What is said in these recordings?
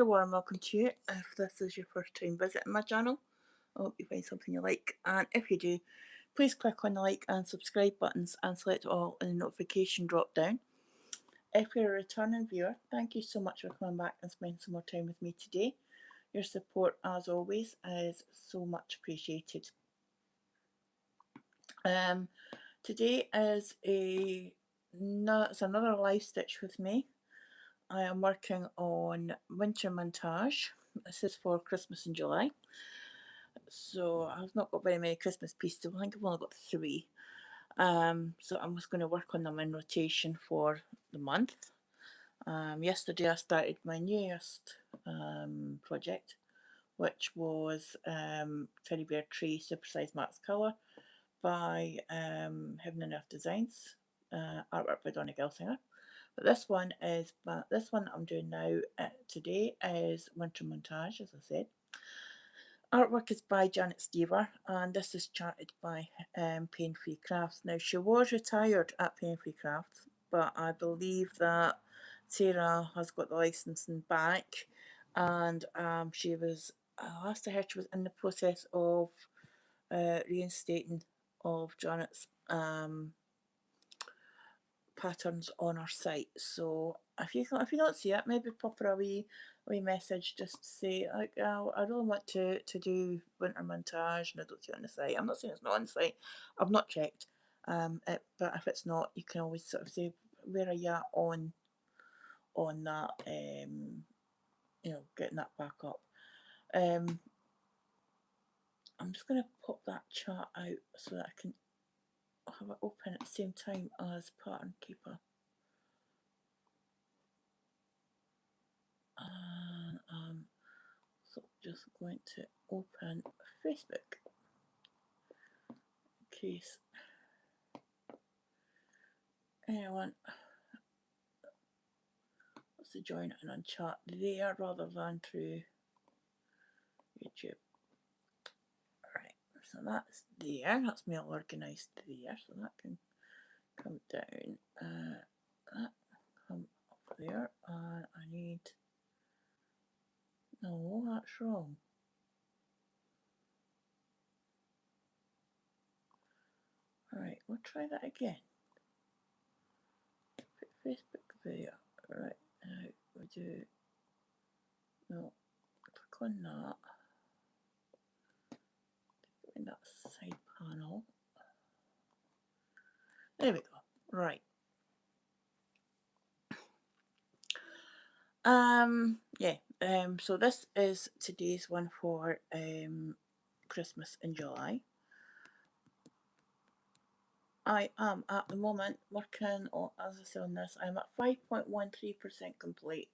very warm welcome to you if this is your first time visiting my channel. I hope you find something you like, and if you do, please click on the like and subscribe buttons and select all in the notification drop down. If you're a returning viewer, thank you so much for coming back and spending some more time with me today. Your support, as always, is so much appreciated. Today is it's another live stitch with me. I am working on winter montage. This is for Christmas in July. So I've not got very many Christmas pieces. I think I've only got 3. So I'm just going to work on them in rotation for the month. Yesterday I started my newest project, which was Teddy Bear Tree Supersize Max Colour by Heaven and Earth Designs, artwork by Donna Gelsinger. But this one I'm doing now today is Winter Montage, as I said. Artwork is by Janet Stever, and this is charted by Paine Free Crafts. Now, she was retired at Paine Free Crafts, but I believe that Sarah has got the licensing back, and she was, last I heard, she was in the process of reinstating of Janet's patterns on our site. So if you don't see it, maybe pop her a wee message just to say, like, oh, I really want to do winter montage and I don't see it on the site. I'm not saying it's not on the site, I've not checked, but if it's not, you can always sort of say, where are you at on that, you know, getting that back up. I'm just going to pop that chart out so that I can have it open at the same time as Pattern Keeper. And so just going to open Facebook in case anyone wants to join in on chat there rather than through YouTube. Right, so that's there. That's me all organised there, so that can come down. That come up there, and I need. No, that's wrong. Right, we'll try that again. Put Facebook there. Right, now we do. No, click on that. In that side panel. There we go. Right. So this is today's one for Christmas in July. I am at the moment working on, as I say on this, I'm at 5.13% complete.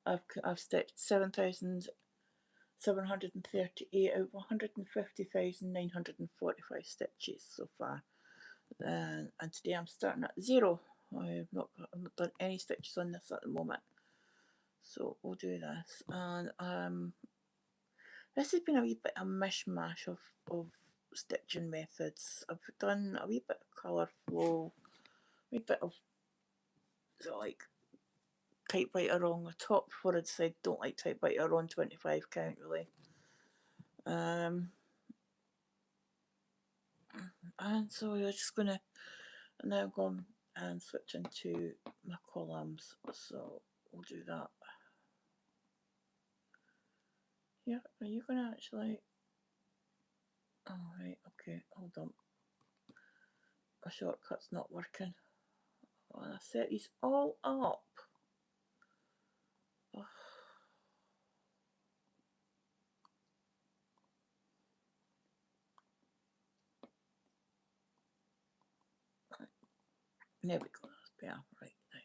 I've stitched 7,738 out of 150,945 stitches so far. And today I'm starting at 0. I've not done any stitches on this at the moment. So we'll do this, and this has been a wee bit of a mishmash of stitching methods. I've done a wee bit of colour flow, a wee bit of like typewriter on the top before I decided don't like typewriter on 25 count really. And so we're just gonna now go and switch into my columns, so we'll do that. Yeah, are you gonna actually? Oh right, okay, hold on. My shortcut's not working. Well, I set these all up. Oh. Right. There we go, that's better right now.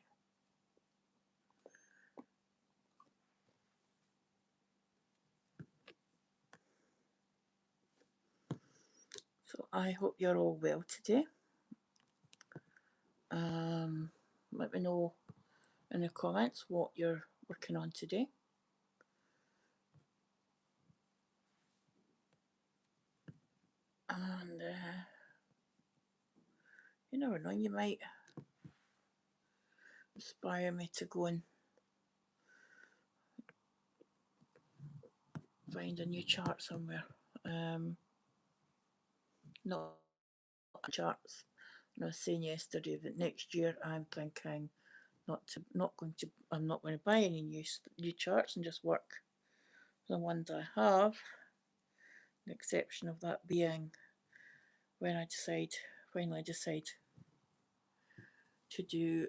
So I hope you're all well today. Let me know in the comments what you're working on today. And you never know, you might inspire me to go and find a new chart somewhere. Not charts. And I was saying yesterday that next year I'm thinking I'm not going to buy any new charts and just work the ones I have. The exception of that being when I finally decide to do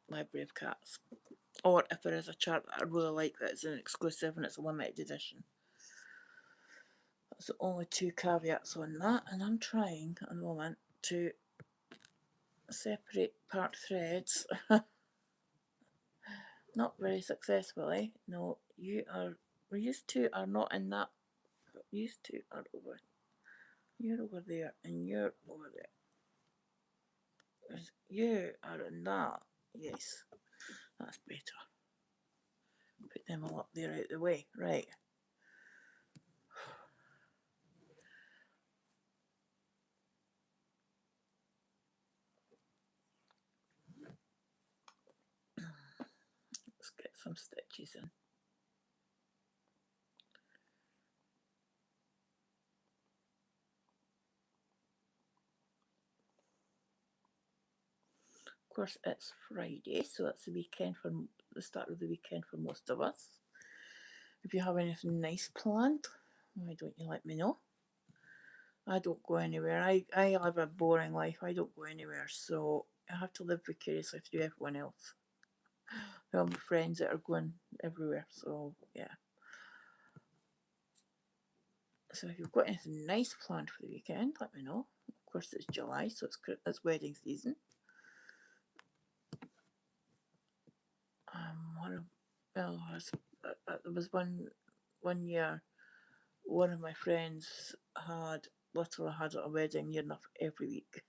Library of Cats, or if there is a chart that I really like that is an exclusive and it's a limited edition. That's the only two caveats on that, and I'm trying at the moment to separate part threads. Not very successfully. No, these two are not in that. These two are over. You're over there, and you're over there. You are in that. Yes, that's better. Put them all up there out the way. Right. Let's get some stitches in. Of course, it's Friday, so it's the start of the weekend for most of us. If you have anything nice planned, why don't you let me know? I don't go anywhere. I live a boring life. I don't go anywhere, so I have to live vicariously through everyone else. I have friends that are going everywhere, so yeah. So if you've got anything nice planned for the weekend, let me know. Of course, it's July, so it's wedding season. There was one year, one of my friends literally had a wedding near enough every week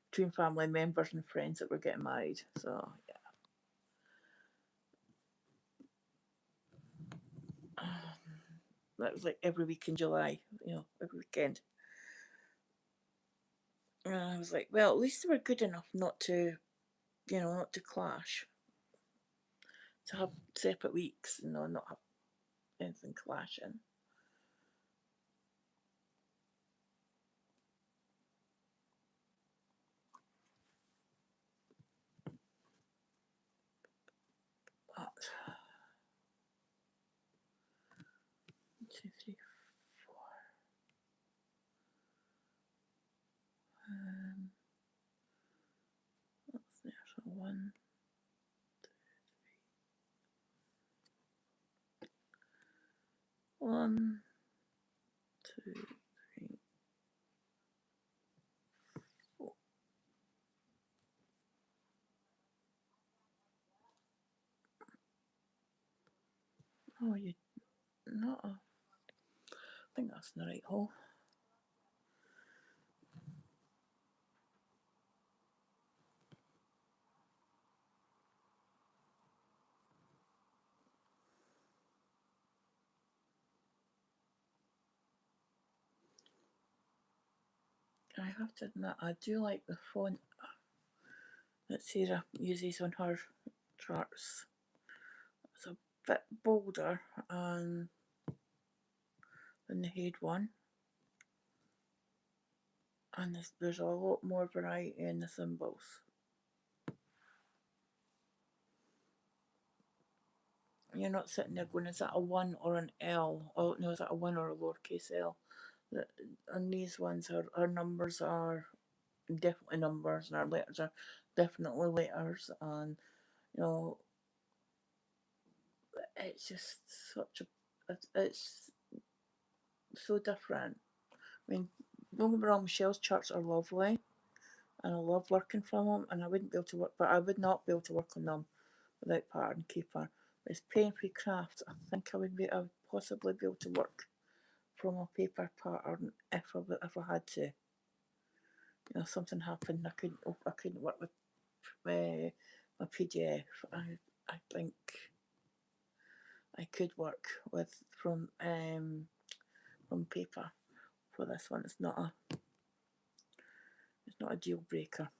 between family members and friends that were getting married. So yeah, that was like every week in July, every weekend. And I was like, well, at least they were good enough not to clash, to have separate weeks, not have anything clashing. But 1, 2, 3, 4. That's there. So 1, 1, 2, 3, 4. Oh, you not a. I think that's the right hole. I have to admit, I do like the font that Sarah uses on her charts. It's a bit bolder than the head one, and there's a lot more variety in the symbols. You're not sitting there going, is that a 1 or an L? Oh no, is that a 1 or a lowercase l? And these ones our numbers are definitely numbers, and our letters are definitely letters, and it's just it's so different. I mean, don't get me wrong, Michelle's charts are lovely, and I love working from them, and I wouldn't be able to work, but I would not be able to work on them without pattern and keeper. But it's Paine free crafts. I think I would possibly be able to work from a paper pattern if I had to. Something happened, I couldn't work with my PDF. I think I could work from paper for this one. It's not a deal breaker.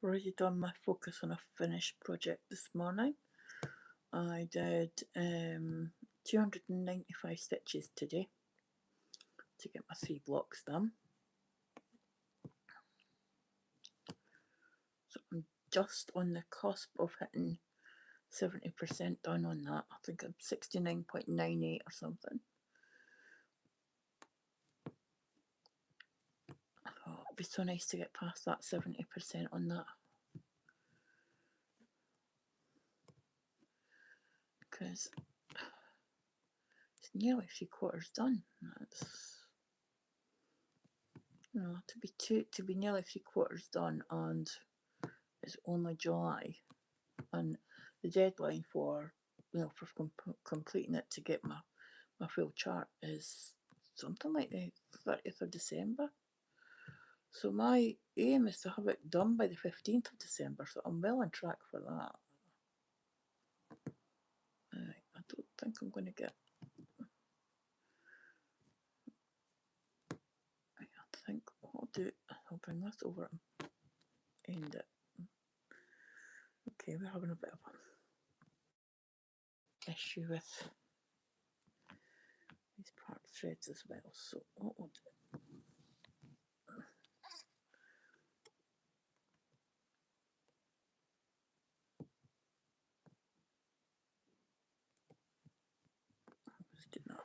already done my focus on a finished project this morning. I did 295 stitches today to get my 3 blocks done. So I'm just on the cusp of hitting 70% done on that. I think I'm 69.98 or something. Oh, it'd be so nice to get past that 70% on that. Because it's nearly 3/4 done. That's, you know, to be nearly 3/4 done, and it's only July, and the deadline for, you know, for completing it to get my full chart is something like the 30th of December. So my aim is to have it done by the 15th of December, so I'm well on track for that. I don't think I'm going to get... I think what I'll do, I'll bring this over and end it. Okay, we're having a bit of an issue with these part threads as well, so what we'll do... Let's do that.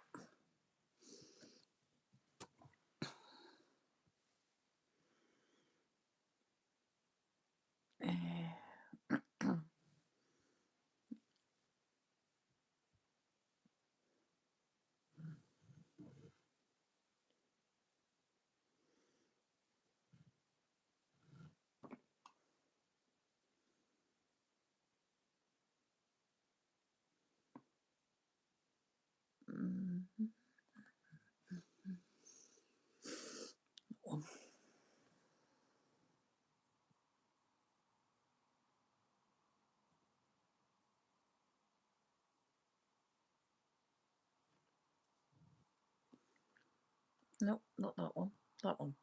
Nope, not that one. That one.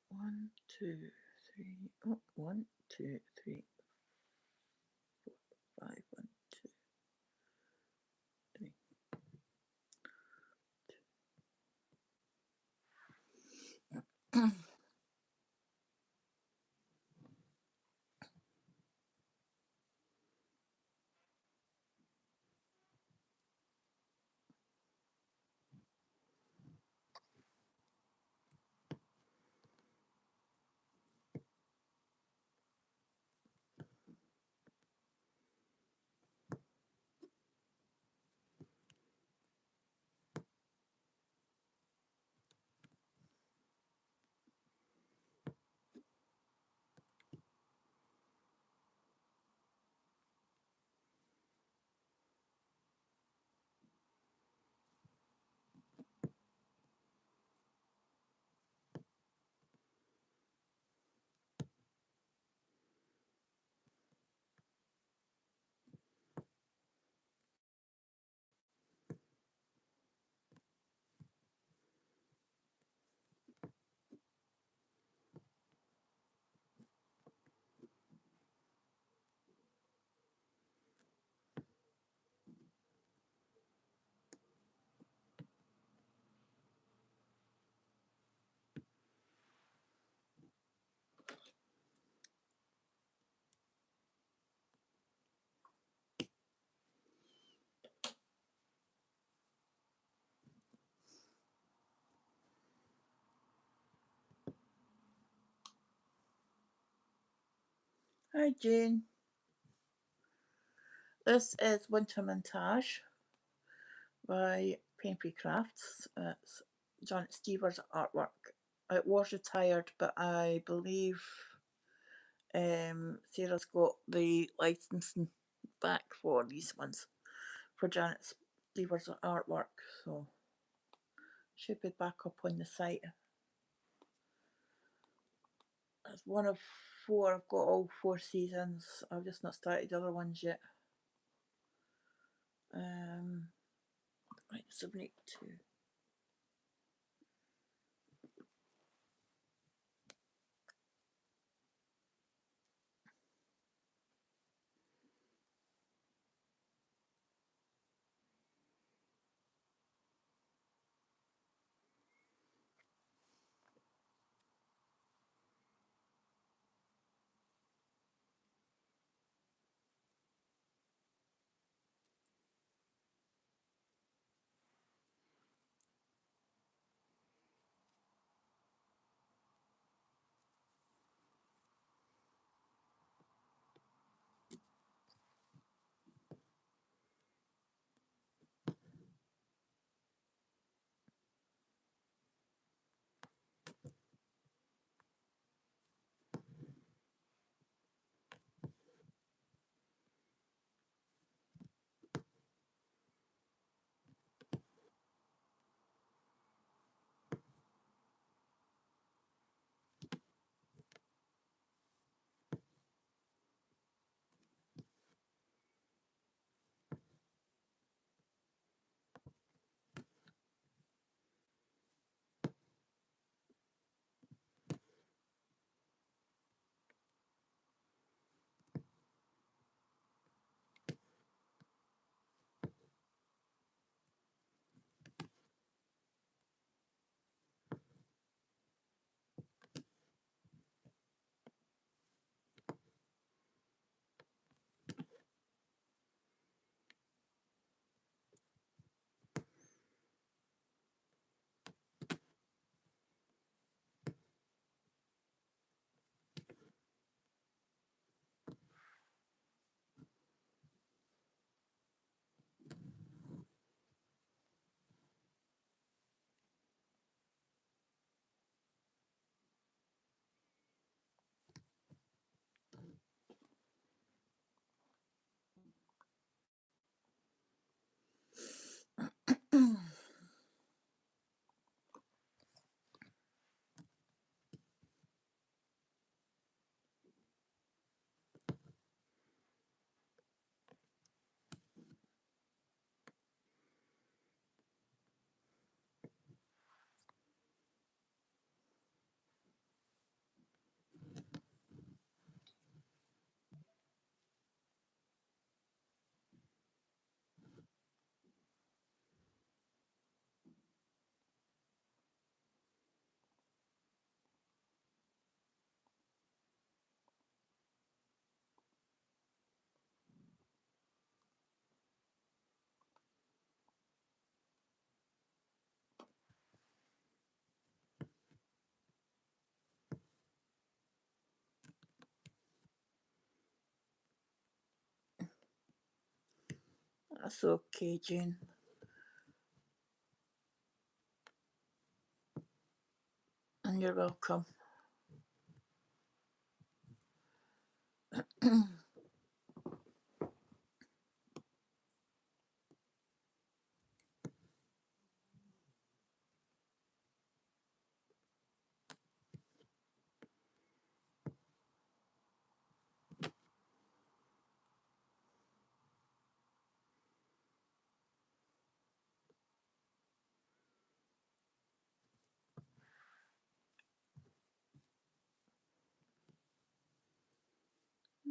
One, two, three. Oh, 1, 2, 3, 4, 5. 1, 2, 3. Hi, Jane. This is Winter Montage by Paine Crafts. It's Janet Stever's artwork it was retired, but I believe Sarah's got the licensing back for these ones for Janet's Lever's artwork, so should be back up on the site. It's one of 4. I've got all 4 seasons. I've just not started the other ones yet. Right, 782. That's okay, Jane. And you're welcome.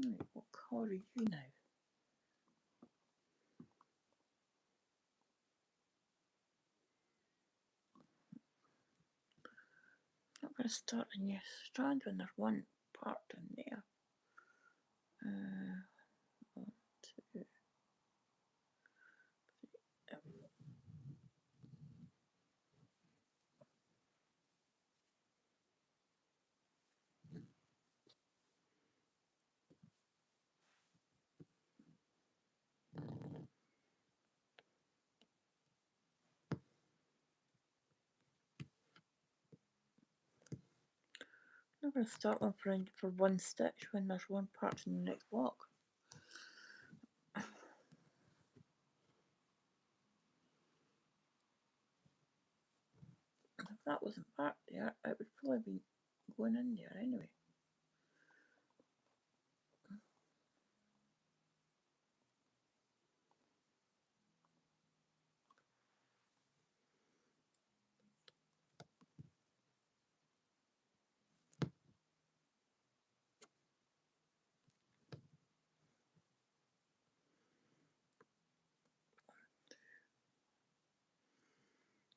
Right, what colour are you now? I'm not going to start a new strand when there's one part in there. 1, 2. I'm going to start one for one stitch when there's one part in the next block. If that wasn't part there, it would probably be going in there anyway.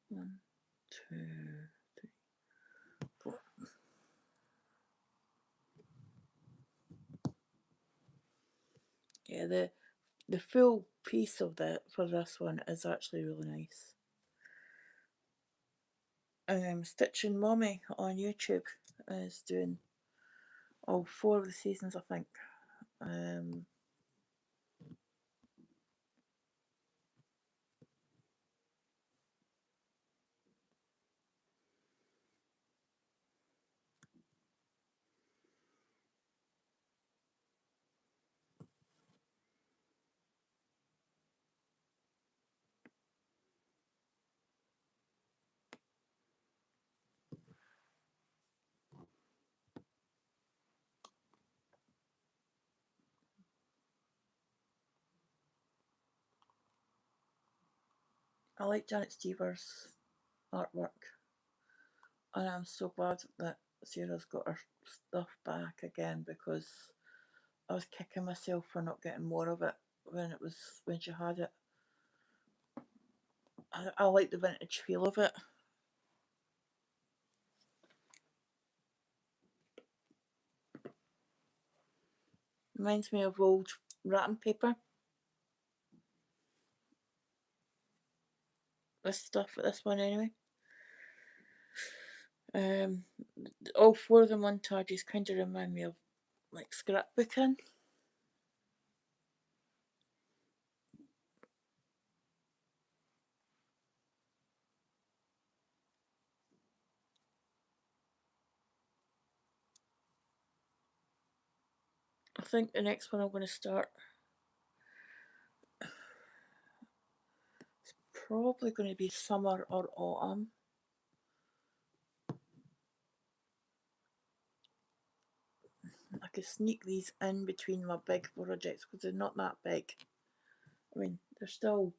One, two, three, four. Yeah, the full piece of for this one is actually really nice. Stitching Mommy on YouTube is doing all 4 of the seasons, I think. I like Janet Stever's artwork, and I'm so glad that Sarah's got her stuff back again, because I was kicking myself for not getting more of it when she had it. I like the vintage feel of it. Reminds me of old wrapping paper. This one anyway. All 4 of the montages kind of remind me of like scrapbooking. I think the next one I'm going to start is probably going to be summer or autumn. I could sneak these in between my big projects because they're not that big. I mean, they still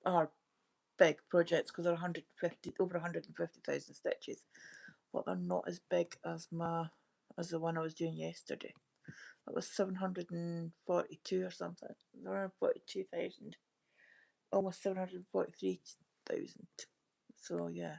are big projects because they're over 150,000 stitches, but they're not as big as the one I was doing yesterday. That was 742 or something. Around 42,000, almost 743,000. So yeah.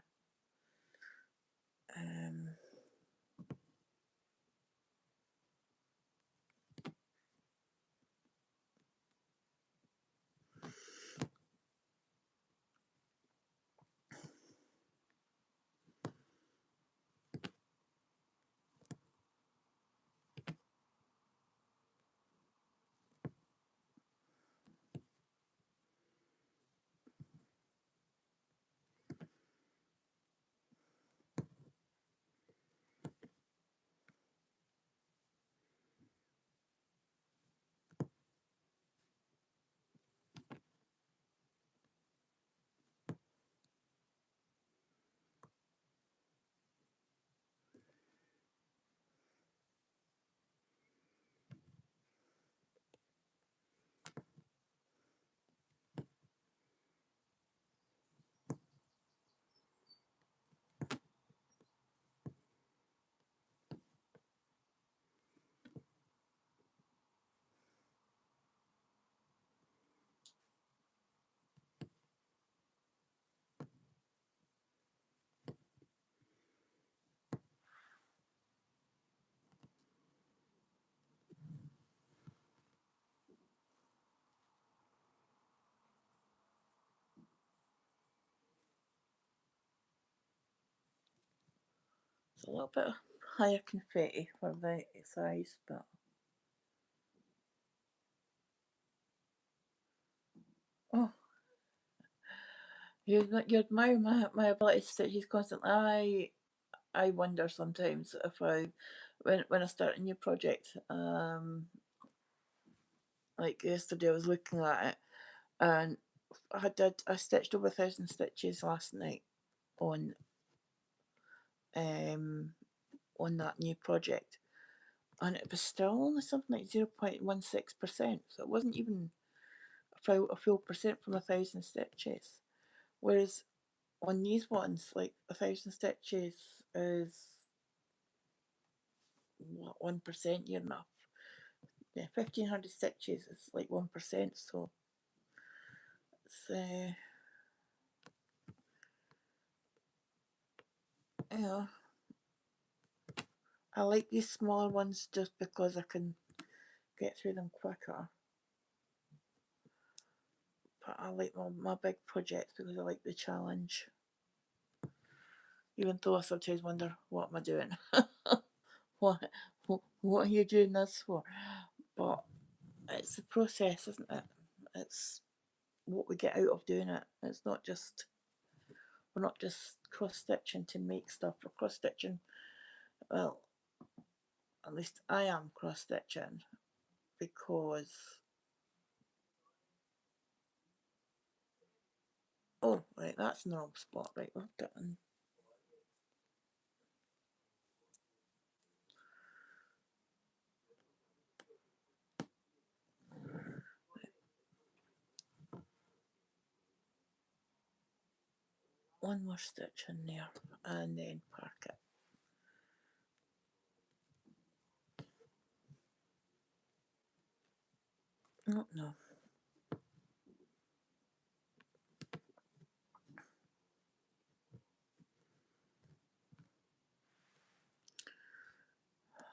It's a little bit higher confetti for the size, but oh, you admire my ability to stitch constantly. I wonder sometimes if I when I start a new project. Like yesterday, I was looking at it, and I stitched over 1,000 stitches last night on on that new project, and it was still only something like 0.16%. So it wasn't even a full percent from 1,000 stitches. Whereas on these ones, like 1,000 stitches is what, 1% year enough. Yeah, 1,500 stitches is like 1%. So it's yeah. I like these smaller ones just because I can get through them quicker. But I like my big projects because I like the challenge. Even though I sometimes wonder, what am I doing? what, what are you doing this for? But it's the process, isn't it? It's what we get out of doing it. It's not just, we're not just cross stitching to make stuff. We're cross stitching, well, at least I am cross stitching because, oh right, that's in the wrong spot. Right, we've done one more stitch in there and then park it. Oh no.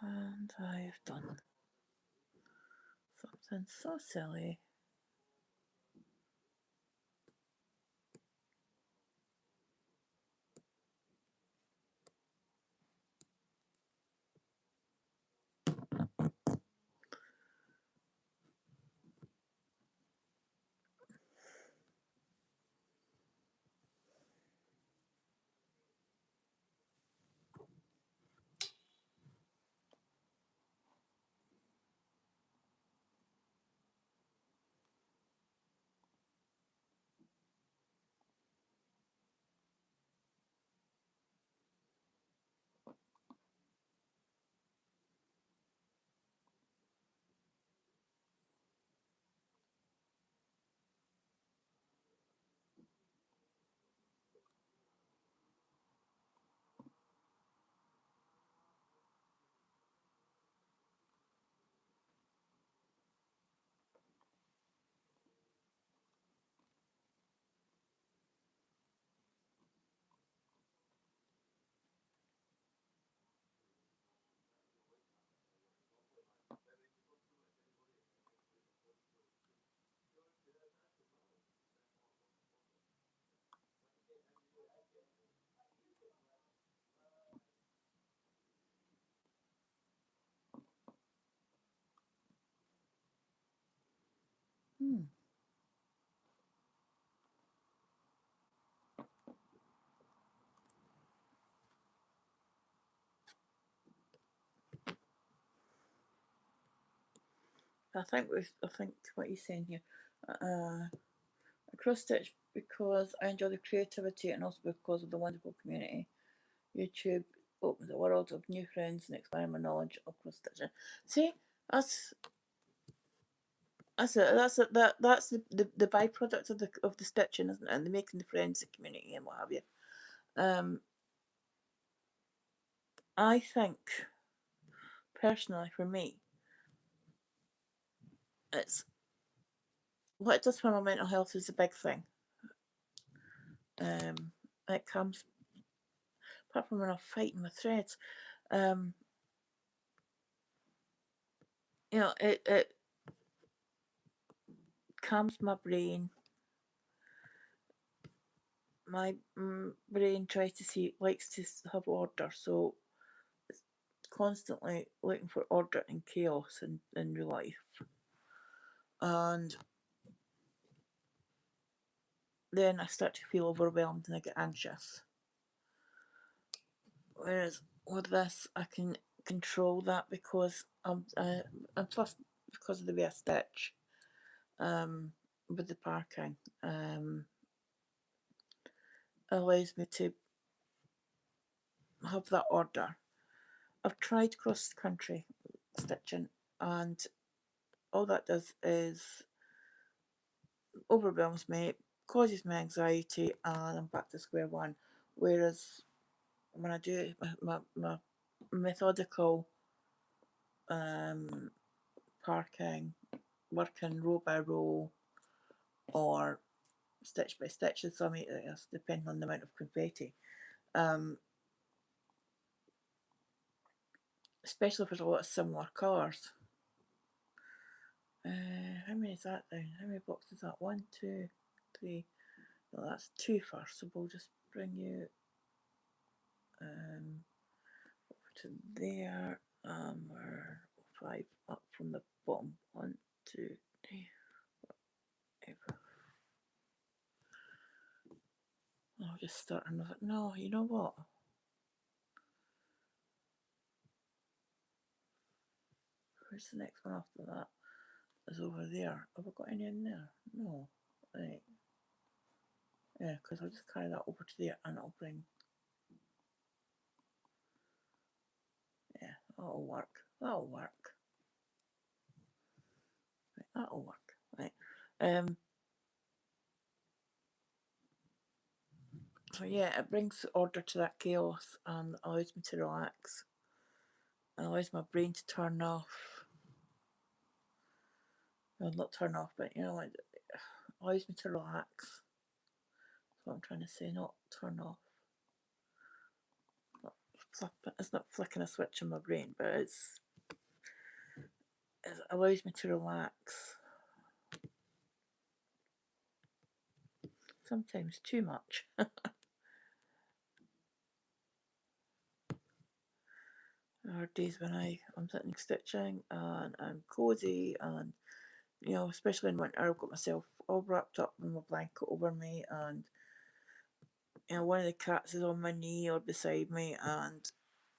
And I've done something so silly. Hmm. I think what he's saying here. I cross stitch because I enjoy the creativity and also because of the wonderful community. YouTube opens a world of new friends and expand my knowledge of cross stitching. See, that's the byproduct of the stitching, isn't it? And the making the friends, the community, and what have you. I think personally, for me, it's what it does for my mental health is a big thing. It comes apart from when I'm fighting with threads. You know, it calms my brain. My brain tries to see, likes to have order, so it's constantly looking for order and chaos in real life. And then I start to feel overwhelmed and I get anxious. Whereas with this, I can control that because and plus because of the way I stitch with the parking, allows me to have that order. I've tried cross country stitching, and all that does is overwhelms me, causes me anxiety, and I'm back to square one. Whereas when I do my methodical parking, working row by row or stitch by stitch, in some areas, depending on the amount of confetti, especially if there's a lot of similar colours. How many is that down? How many boxes is that? 1, 2, 3. No, that's 2 first. So we'll just bring you over to there. We're 5 up from the bottom. 1, 2, 3, 4, 5. I'll just start another. No, you know what? Where's the next one after that? Is over there. Have I got any in there? No. Right. Yeah, because I'll just carry that over to there and I'll bring. Yeah, that'll work. That'll work. Right, that'll work. Right. So yeah, it brings order to that chaos and allows me to relax. It allows my brain to turn off. Well, not turn off, but you know, it allows me to relax. That's what I'm trying to say, not turn off. It's not flicking a switch in my brain, but it allows me to relax. Sometimes too much. There are days when I'm sitting stitching and I'm cozy, and you know, especially in winter, I've got myself all wrapped up in my blanket over me, and you know, one of the cats is on my knee or beside me, and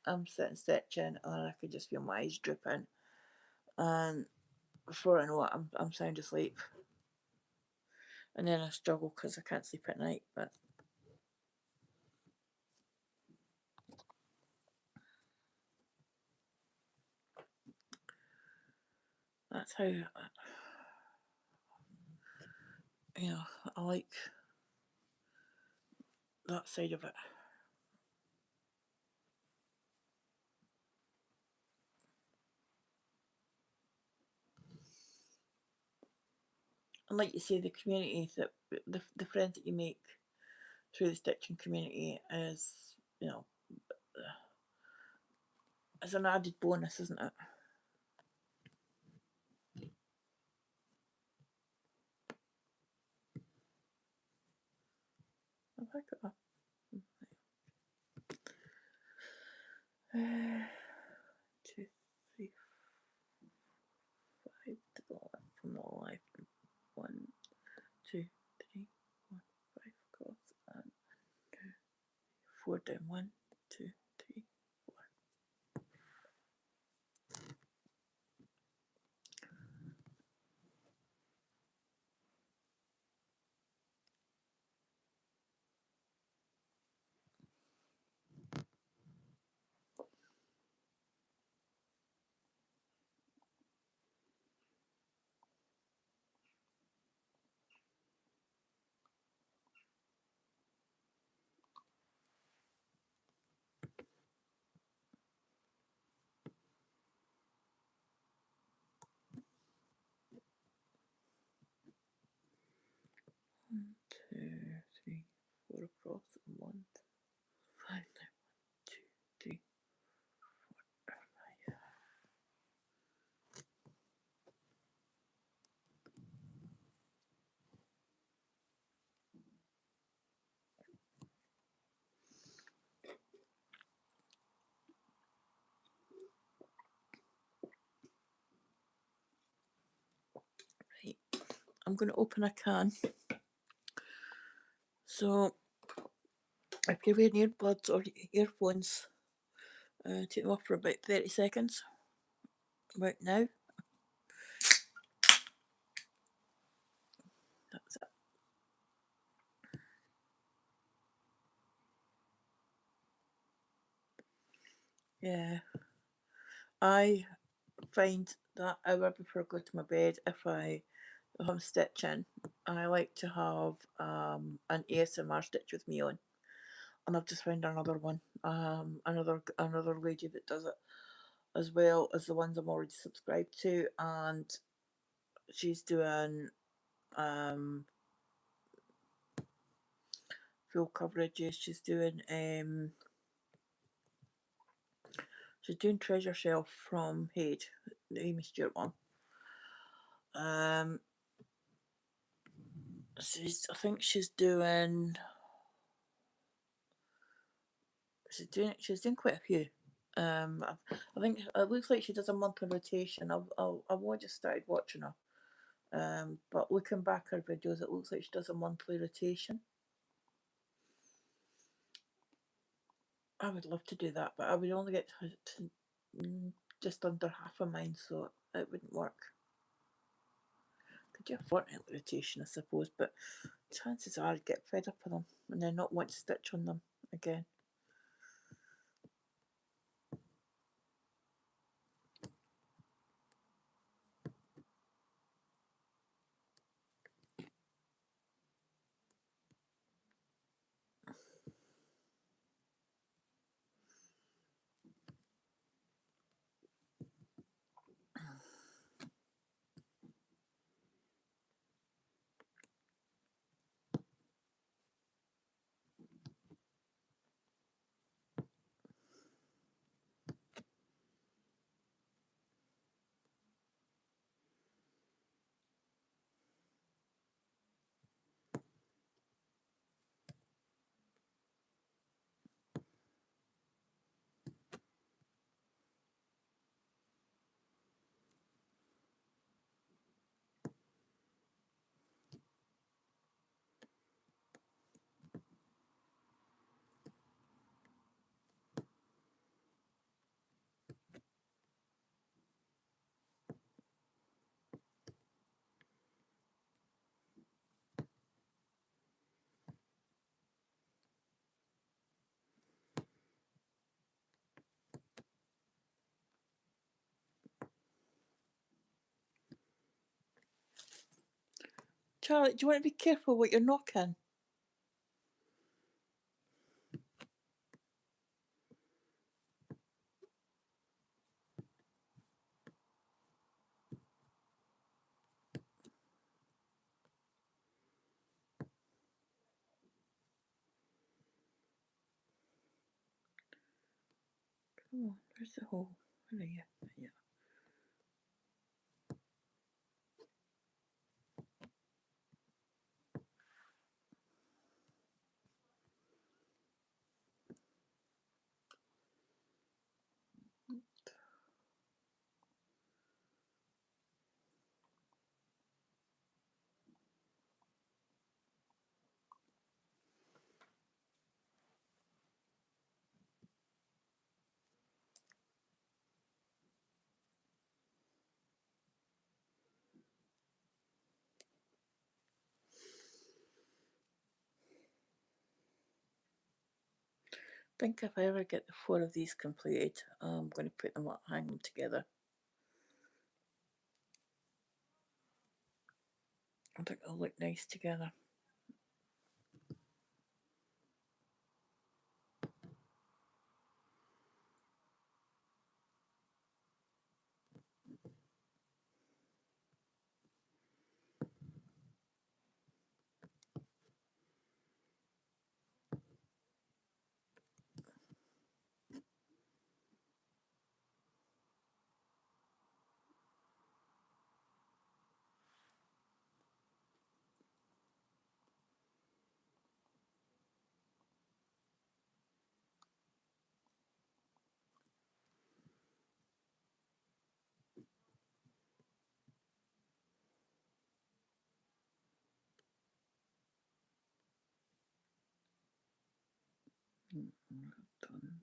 I'm sitting stitching, and I could just feel my eyes drooping, and before I know it, I'm sound asleep, and then I struggle because I can't sleep at night. But that's how you know, I like that side of it. And like you say, the community that the friends that you make through the stitching community is, you know, is an added bonus, isn't it? Have I got a 2, 3, 5 to the left from the left. 1, 2, 3, 4, 5 across and 4 down. 1, 2, 3, 4. One, 2, 3, 4 across and 1, 5 down. 1, 2, 3, 4, 5. Right, I'm going to open a can. So if you're wearing earbuds or earphones, Take them off for about 30 seconds. About now. That's it. Yeah. I find that hour before I go to my bed, if I'm stitching, I like to have an ASMR stitch with me on. And I've just found another one. Another lady that does it as well as the ones I'm already subscribed to, and she's doing full coverages. She's doing Treasure Shelf from Haid, the Amy Stewart one. I think she's doing quite a few. I think it looks like she does a monthly rotation. I've only just started watching her. But looking back at her videos, it looks like she does a monthly rotation. I would love to do that, but I would only get to just under half of mine, so it wouldn't work. Could do a fortnightly rotation, I suppose, but chances are I'd get fed up with them and then not want to stitch on them again. Charlie, do you want to be careful what you're knocking? Come on, where's the hole? Where are you? Yeah. I think if I ever get the 4 of these completed, I'm going to put them up, hang them together. I think they'll look nice together. Done.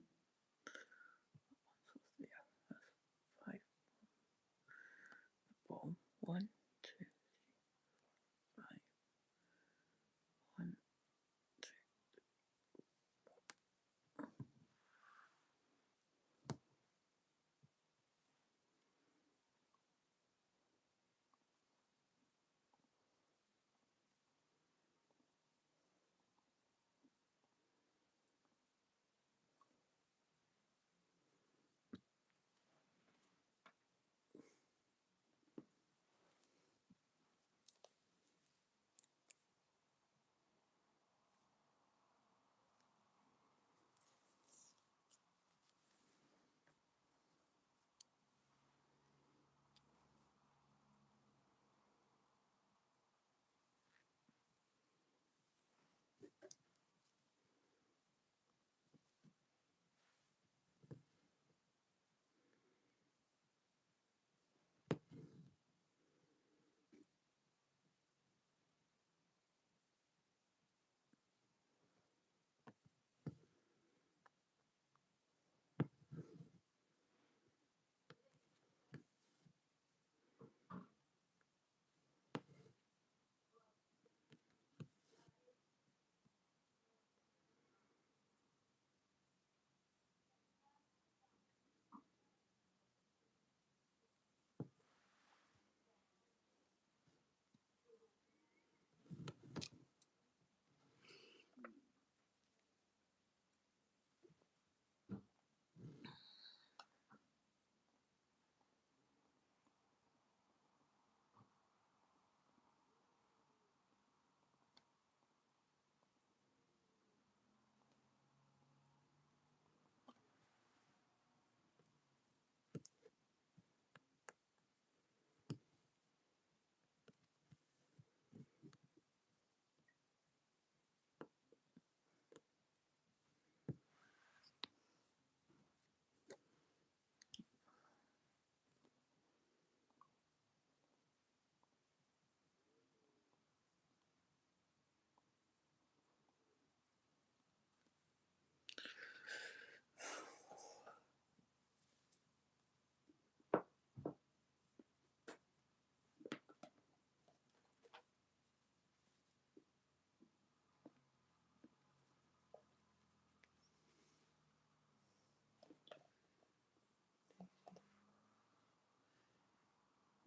1, 2, 5, 1, 2.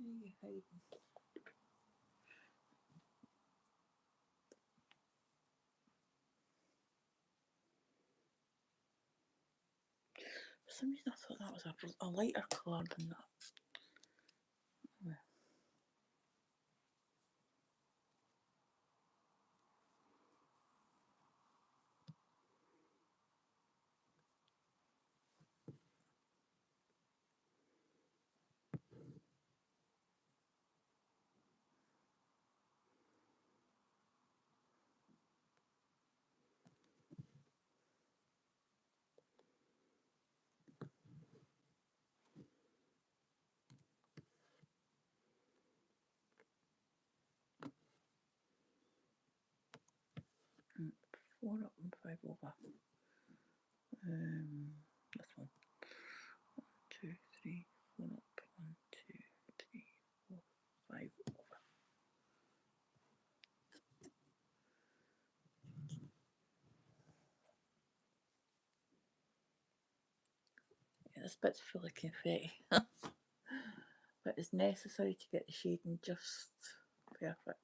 Where are you hiding? For some reason I thought that was a lighter colour than that. Oh, 4 up and 5 over. This one. 1, 2, 3, 4 up. 1, 2, 3, 4, 5 over. Yeah, this bit's full of confetti. But it's necessary to get the shading just perfect.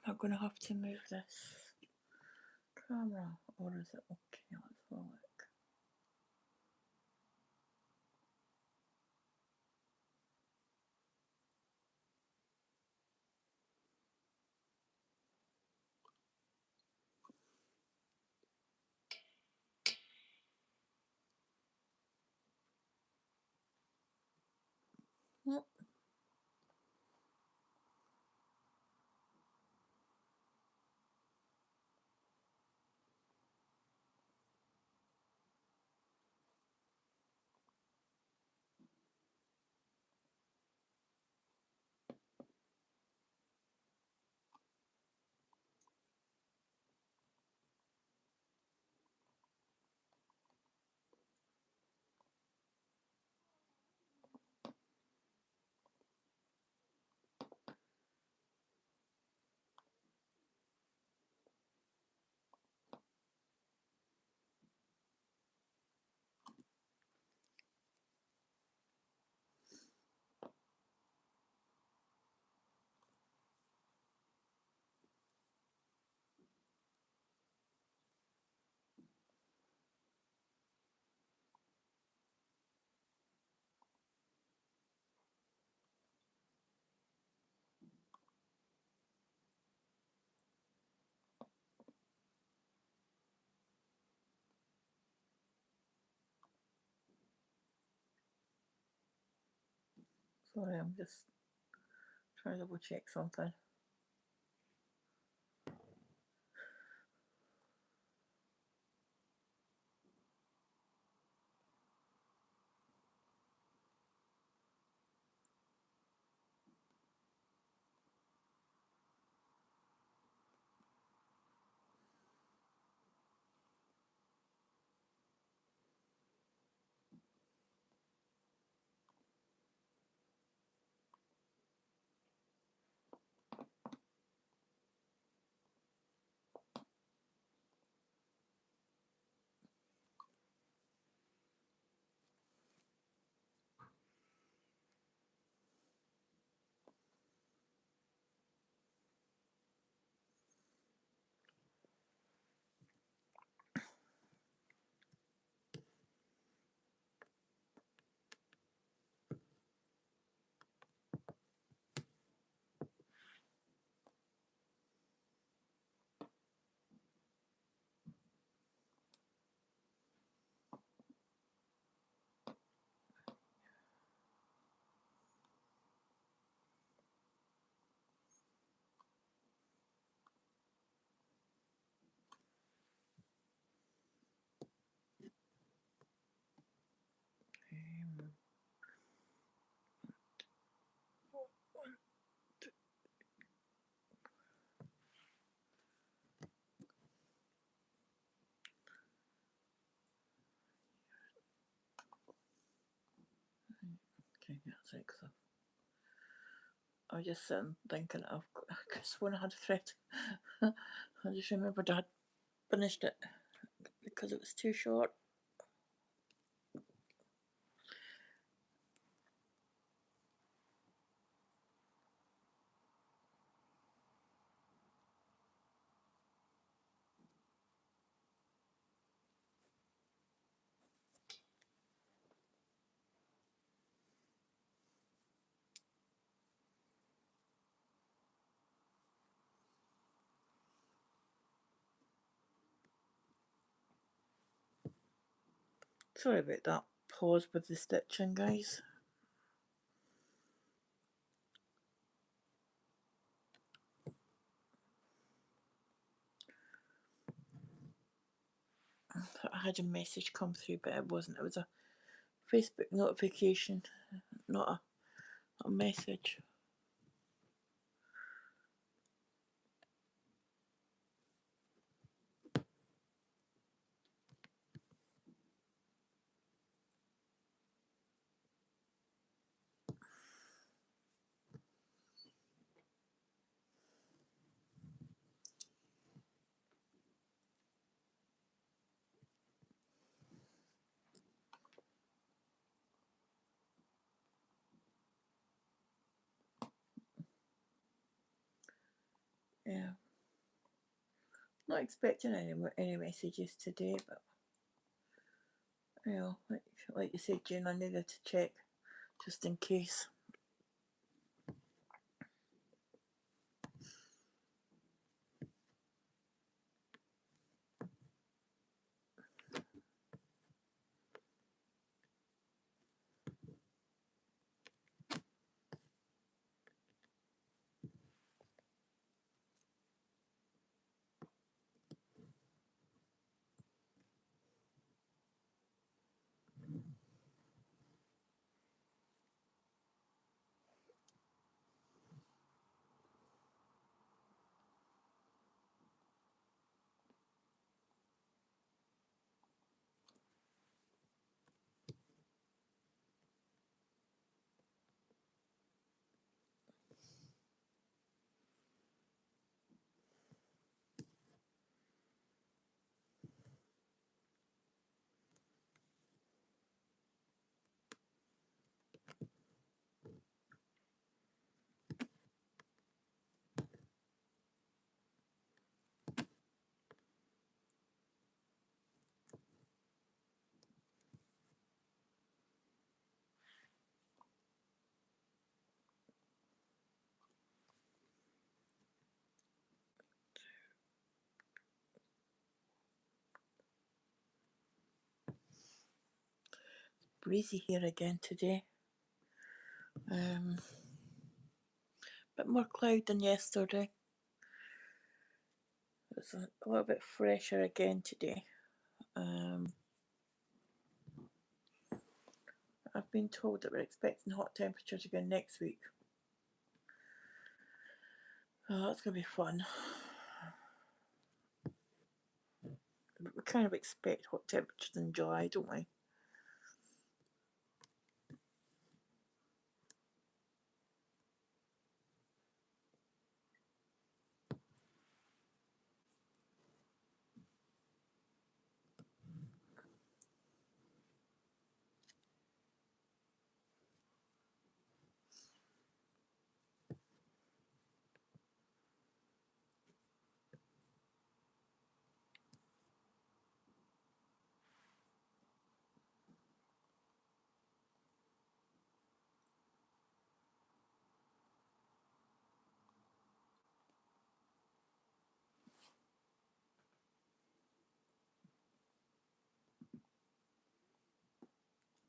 I'm going to have to move this camera, or is it okay? Let's have a look. Yep. Sorry, I'm just trying to double check something. Okay, that's it. Cause I was just sitting thinking I could have sworn I had a thread. I just remembered I had finished it because it was too short. Sorry about that pause with the stitching, guys. I had a message come through, but it wasn't. It was a Facebook notification, not a message. Yeah. Not expecting any messages today, but you know, like you said, Jane, I needed to check just in case. Breezy here again today. Bit more cloud than yesterday. It's a little bit fresher again today. I've been told that we're expecting hot temperatures again next week. Oh, that's going to be fun. But we kind of expect hot temperatures in July, don't we?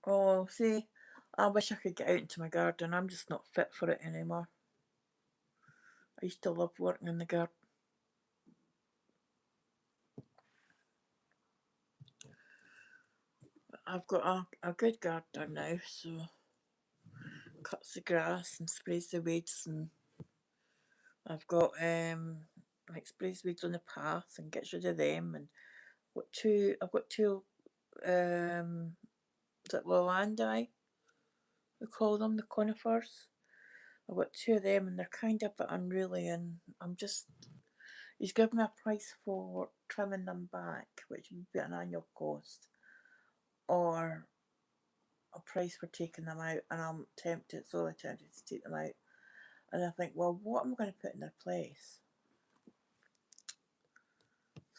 Oh, see, I wish I could get out into my garden. I'm just not fit for it anymore. I used to love working in the garden. I've got a good gardener now, so cuts the grass and sprays the weeds, and I've got like sprays weeds on the path and gets rid of them, and I've got two is it Lugana? We call them the conifers. I've got two of them, and they're kind of a bit unruly, and he's given me a price for trimming them back, which would be an annual cost, or a price for taking them out, and I'm sorely tempted to take them out. And I think, well, what am I going to put in their place?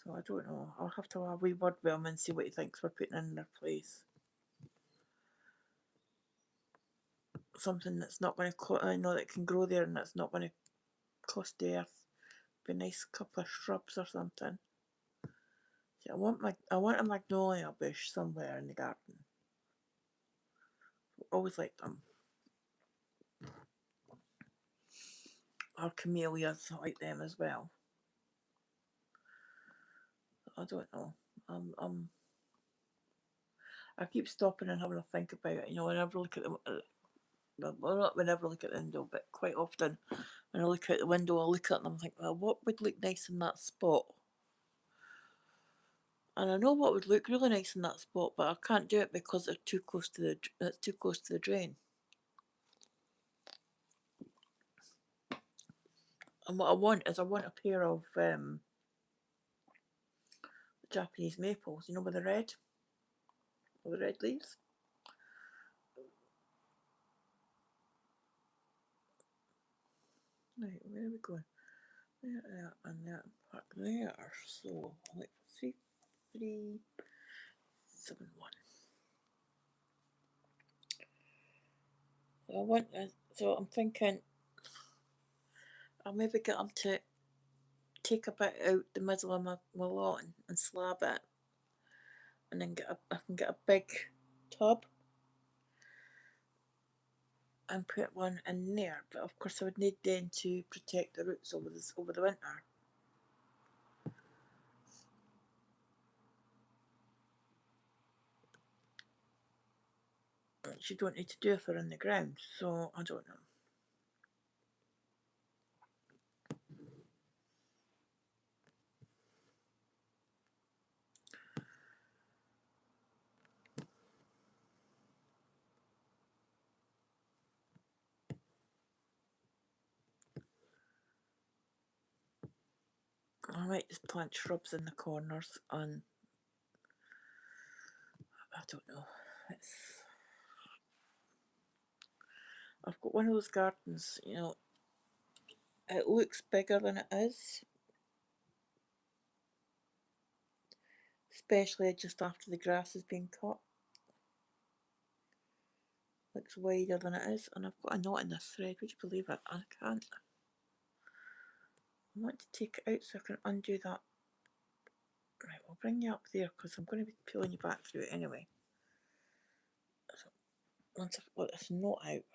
So I don't know. I'll have to have a wee word with him and see what he thinks we're putting in their place. Something that's not going to, that can grow there and that's not going to cost the earth. Be a nice couple of shrubs or something. See, I want a magnolia bush somewhere in the garden. Always like them. Or camellias, I like them as well. I don't know. I keep stopping and having a think about it. Whenever I look at well, not whenever I look at the window, but quite often when I look out the window, I look at it and I'm thinking, well, what would look nice in that spot? And I know what would look really nice in that spot, but I can't do it because it's too close to the drain. And what I want is a pair of Japanese maples, with the red leaves. Right, where are we going? There, and there. back there. So like 3371. So I'm thinking I'll maybe get them to take a bit out the middle of my lawn and slab it, and then I can get a big tub and put one in there. But of course I would need then to protect the roots over the winter. Which you don't need to do if they're in the ground, so I don't know. I might just plant shrubs in the corners, and I don't know. I've got one of those gardens, you know, it looks bigger than it is, especially just after the grass has been cut. Looks wider than it is, and I've got a knot in this thread. Would you believe it? I can't. I want to take it out so I can undo that. Right, I'll bring you up there because I'm going to be pulling you back through it anyway. So once I've got this knot out.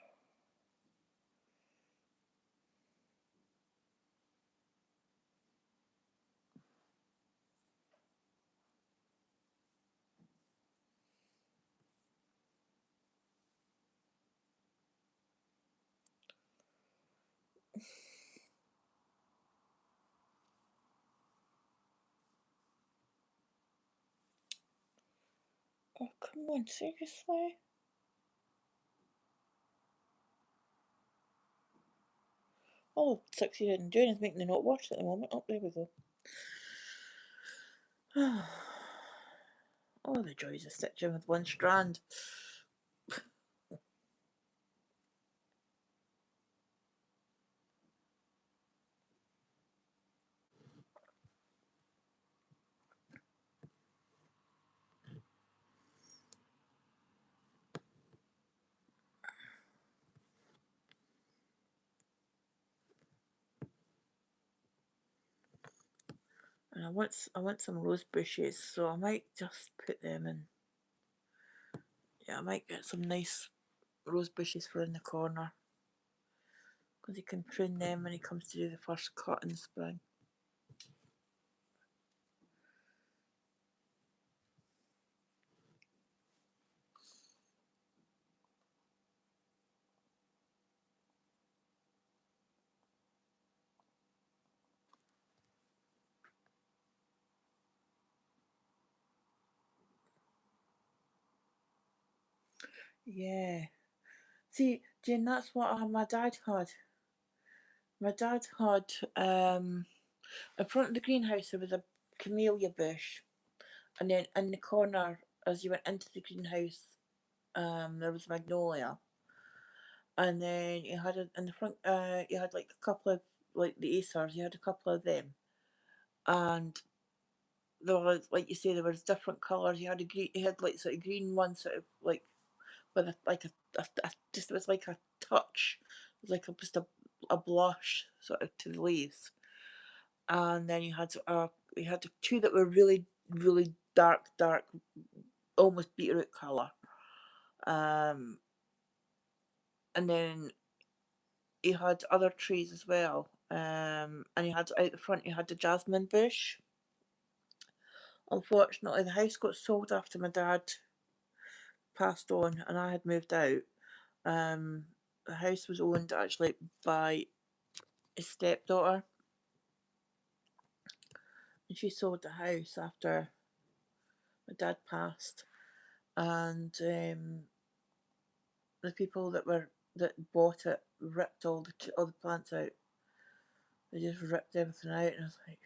Oh, come on, seriously? All I've succeeded in doing is making the knot worse at the moment. Oh, there we go. Oh, the joys of stitching with one strand. And I want some rose bushes, so I might just put them in. Yeah, I might get some nice rose bushes for in the corner, because you can prune them when he comes to do the first cut in the spring. Yeah. See, Jane, that's what my dad had. My dad had, in front of the greenhouse there was a camellia bush, and then in the corner, as you went into the greenhouse, there was magnolia, and then you had in the front, you had like a couple of like the acers. You had a couple of them, and there was, like you say, there was different colours. You had a green, you had like sort of green one, sort of like with just, it was like a touch, it was like just a blush sort of to the leaves, and then you had two that were really dark, almost beetroot colour, um, and then you had other trees as well, and you had out the front you had the jasmine bush. Unfortunately, the house got sold after my dad passed on, and I had moved out. The house was owned actually by his stepdaughter, and she sold the house after my dad passed, and the people that bought it ripped all the plants out. They just ripped everything out, and I was like,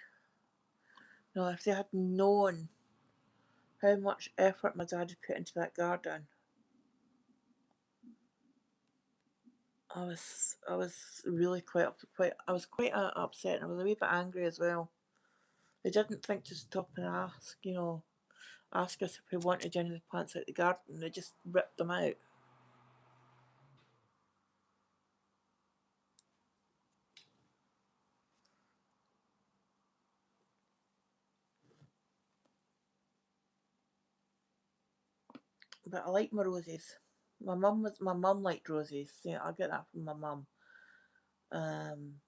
no, if they had known how much effort my dad had put into that garden, I was really quite I was quite upset, and I was a wee bit angry as well. They didn't think to stop and ask, you know, ask us if we wanted any of the plants out the garden. They just ripped them out. But I like my roses. My mum liked roses. Yeah, I get that from my mum. Um,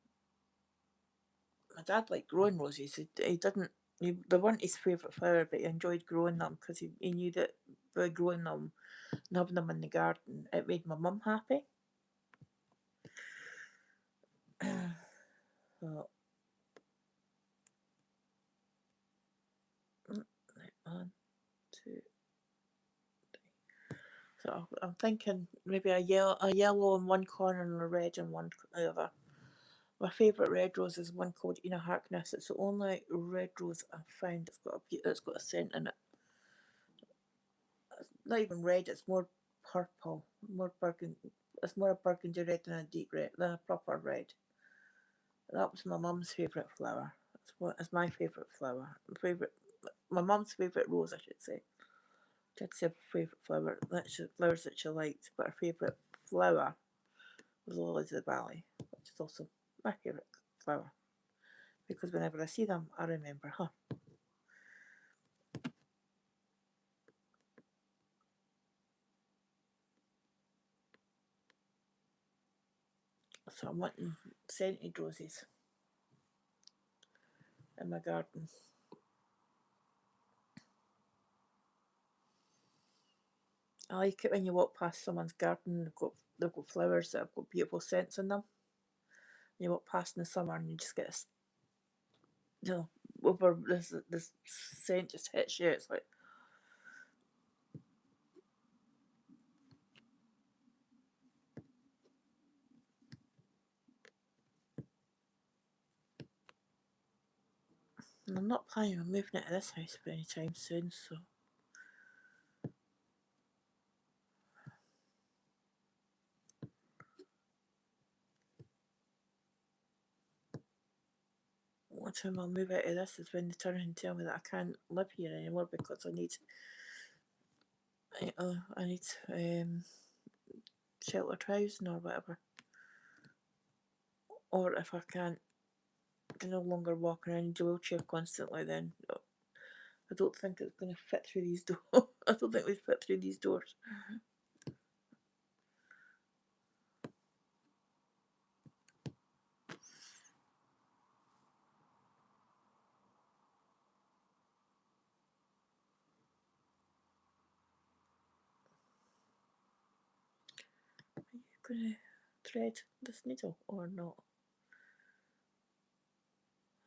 my dad liked growing roses. He didn't. They weren't his favourite flower, but he enjoyed growing them because he knew that by growing them and having them in the garden, it made my mum happy. So, right, 1, 2. So I'm thinking maybe a yellow in one corner and a red in one other. My favourite red rose is one called Ina Harkness. It's the only red rose I've found that's got a scent in it. It's not even red. It's more purple, more burgundy. It's more a burgundy red than a deep red, than a proper red. That was my mum's favourite flower. It's my favourite flower. My mum's favourite rose, I should say. She had several favourite flowers that she liked, but her favourite flower was lilies of the valley, which is also my favourite flower because whenever I see them, I remember her. So I'm wanting scented roses in my garden. I like it when you walk past someone's garden, they've got flowers that have got beautiful scents in them. You walk past in the summer and you just get this, you know, over this scent just hits you. It's like, and I'm not planning on moving out of this house by any time soon, so one time I'll move out of this is when they turn around and tell me that I can't live here anymore because I need sheltered housing or whatever. Or if I can't no longer walk around in a wheelchair constantly, then I don't think it's going to fit through these doors. I don't think we fit through these doors. Are you going to thread this needle or not?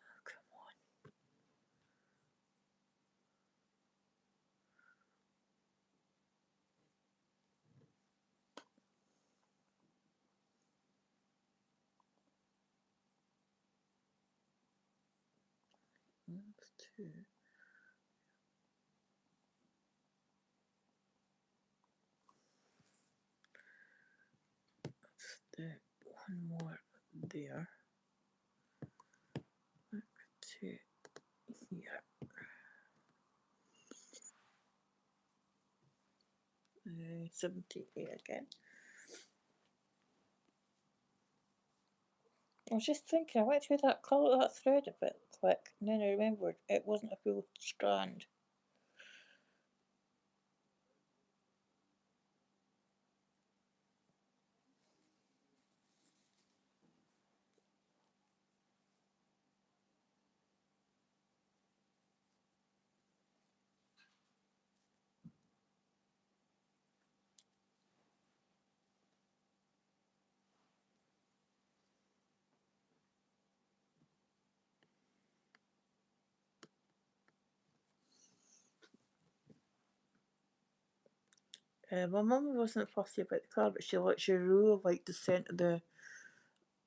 Oh, come on. That's 2. That's one more there. 2 here. 78 again. I was just thinking, I went through that colour that thread a bit quick, and then I remembered it wasn't a full strand. My mum wasn't fussy about the colour, but she really liked the scent of the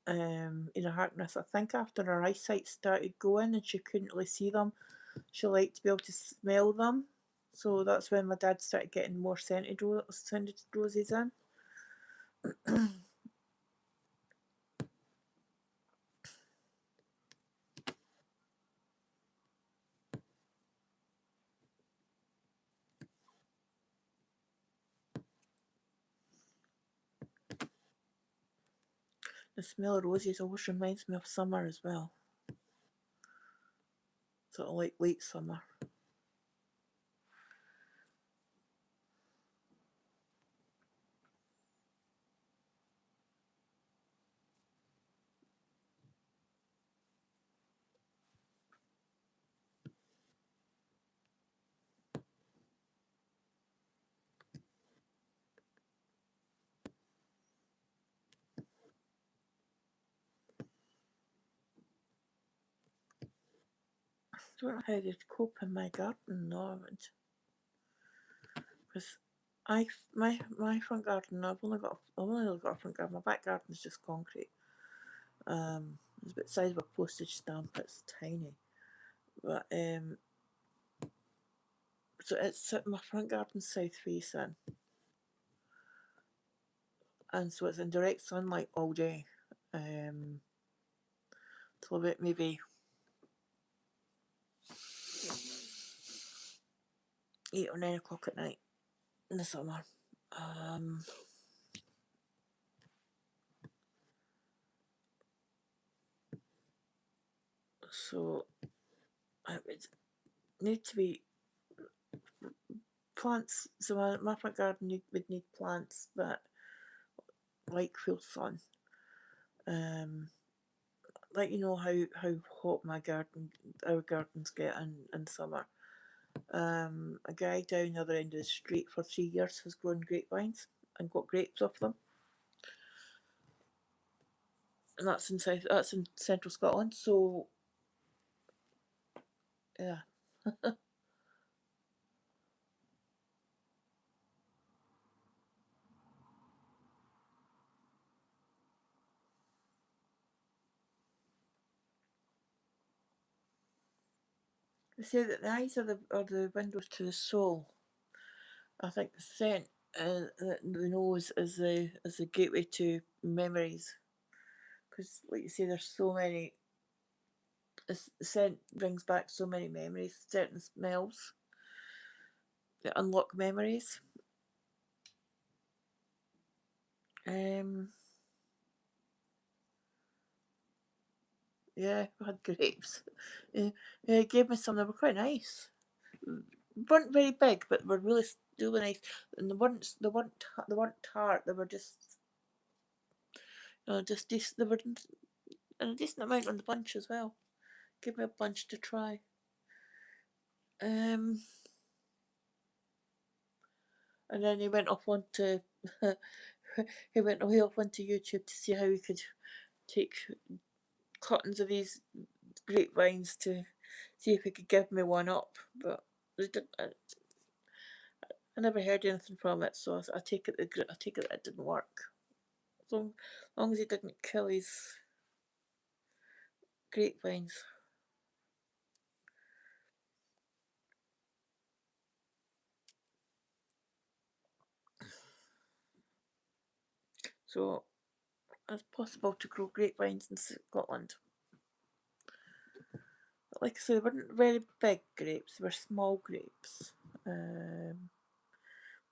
Harkness. I think after her eyesight started going and she couldn't really see them, she liked to be able to smell them. So that's when my dad started getting more scented roses in. The smell of roses always reminds me of summer as well. Sort of like late summer. I don't know how to cope in my garden though, because my front garden, I've only got a front garden. My back garden is just concrete. It's about the size of a postage stamp. It's tiny, but so it's my front garden's south facing, and so it's in direct sunlight all day, till about maybe 8 or 9 o'clock at night in the summer. So it would need to be plants. So my front garden would need plants that like full sun. Like you know how hot our gardens get in summer. A guy down the other end of the street for 3 years has grown grapevines and got grapes off them, and that's in central Scotland. So yeah. They say that the eyes are the windows to the soul. I think the scent, the nose is the gateway to memories, because like you say, there's so many. The scent brings back so many memories. Certain smells that unlock memories. Yeah, we had grapes. He gave me some. They were quite nice. Weren't very big, but were really nice. And they weren't tart. They were just just decent. They were a decent amount on the bunch as well. Give me a bunch to try. And then he went off onto he went way off onto YouTube to see how he could take cuttings of these grapevines to see if he could give me one up, but I never heard anything from it, so I take it that it didn't work. As long as he didn't kill his grapevines. So it's possible to grow grapevines in Scotland. But like I said, they weren't very big grapes, they were small grapes. They're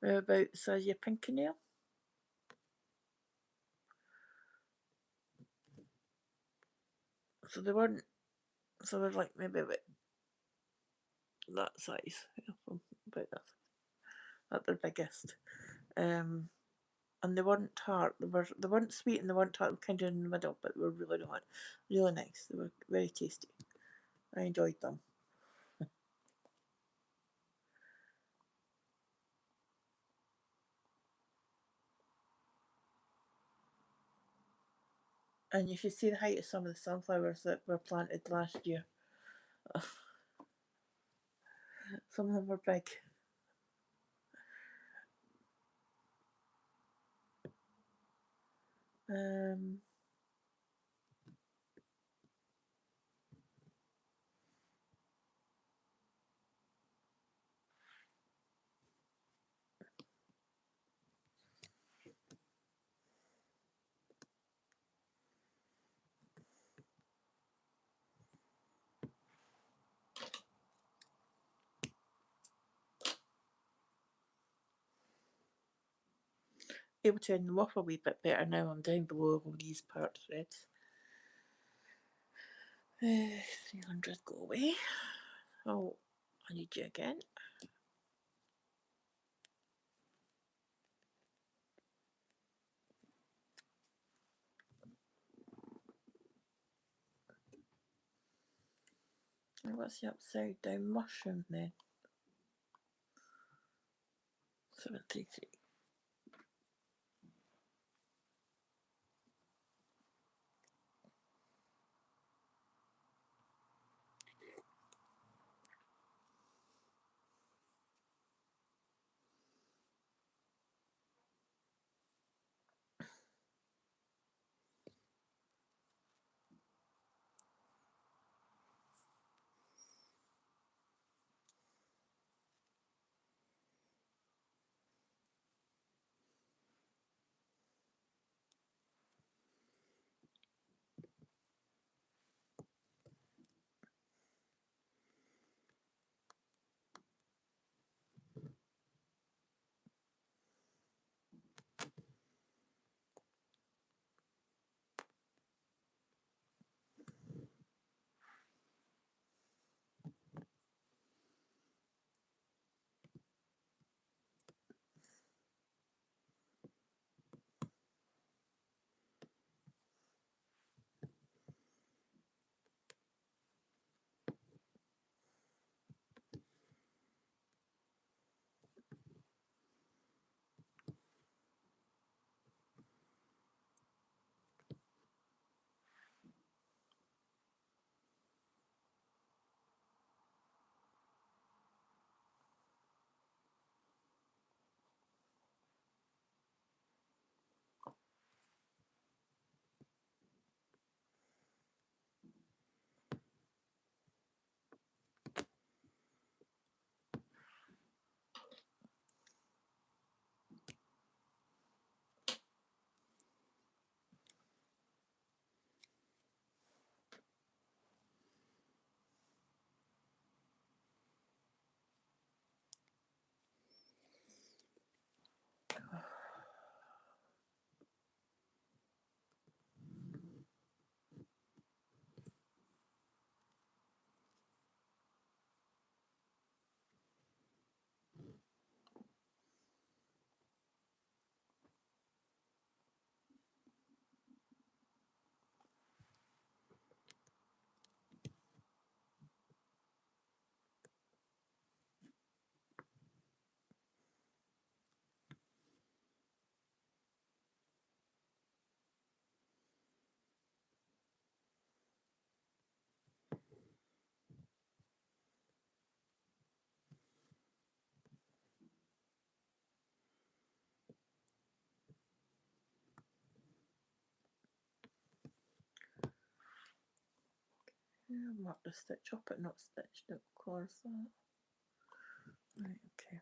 about the size of your pinky nail. So they weren't, so they're like maybe about that size, about that, at their biggest. And they weren't tart. They weren't sweet and they weren't tart. They were kind of in the middle, but they were really nice. They were very tasty. I enjoyed them. And you should see the height of some of the sunflowers that were planted last year. Some of them were big. Um, able to end them off a wee bit better now. I'm down below all these part threads. 300, go away. Oh, I need you again. And what's the upside down mushroom then? 733. Yeah, mark the stitch up but not stitched it, of course. Right, okay.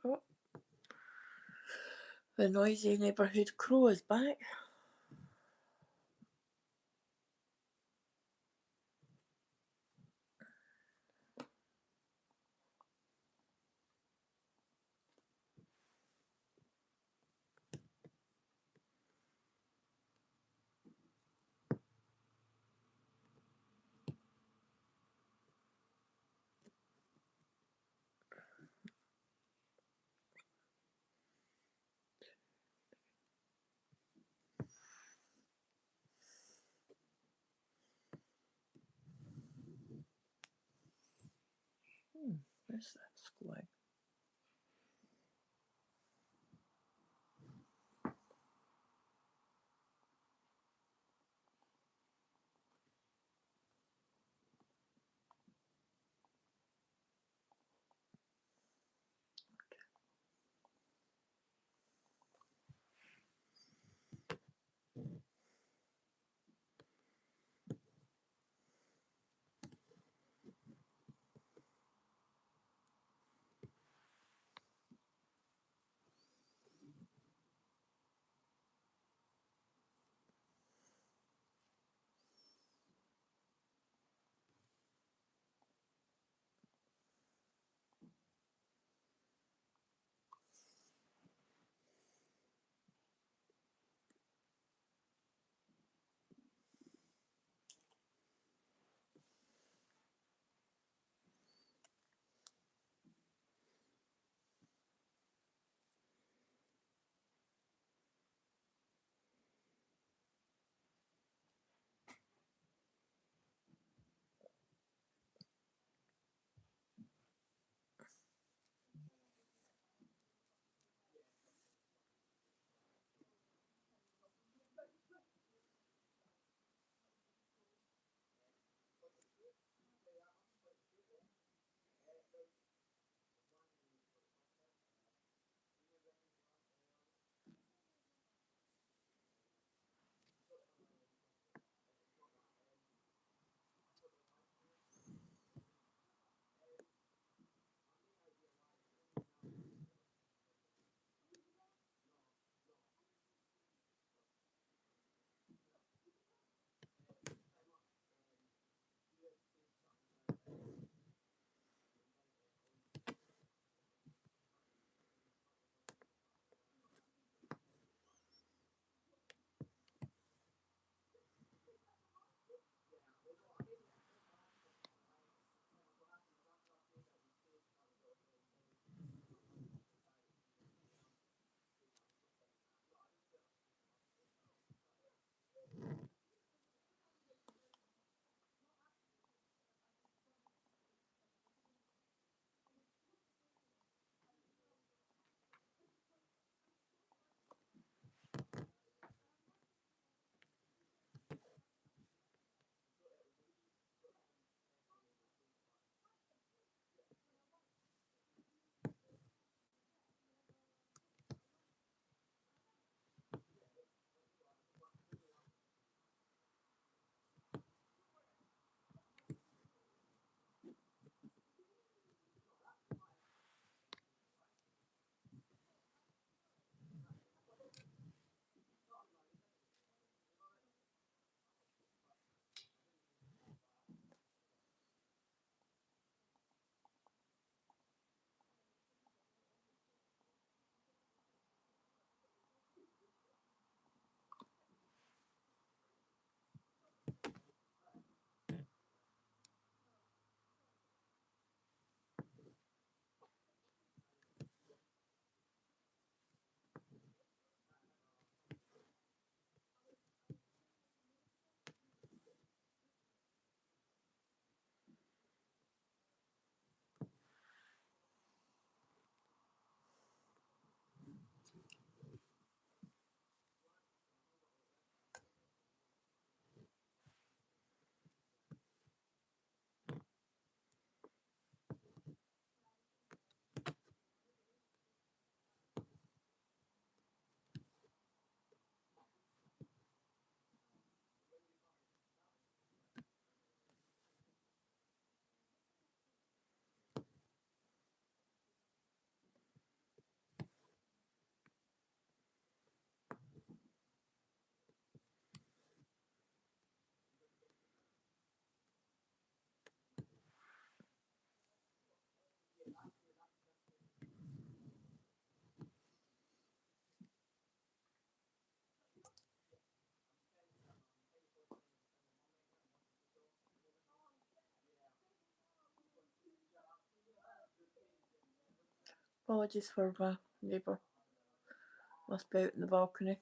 Oh, the noisy neighbourhood crow is back. Where's that going? Apologies for my neighbour. Must be out in the balcony.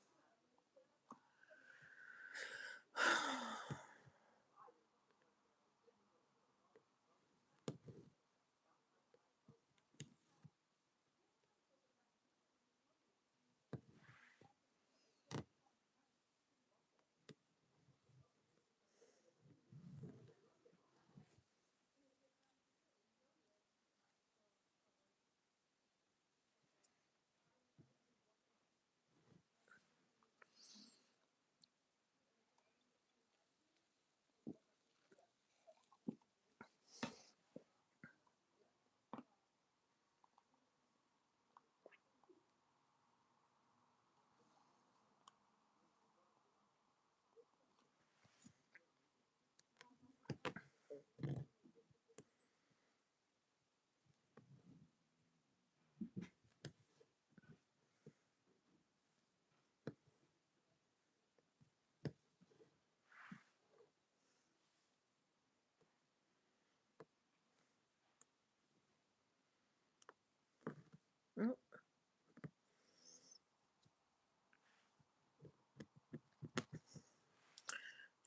Oh,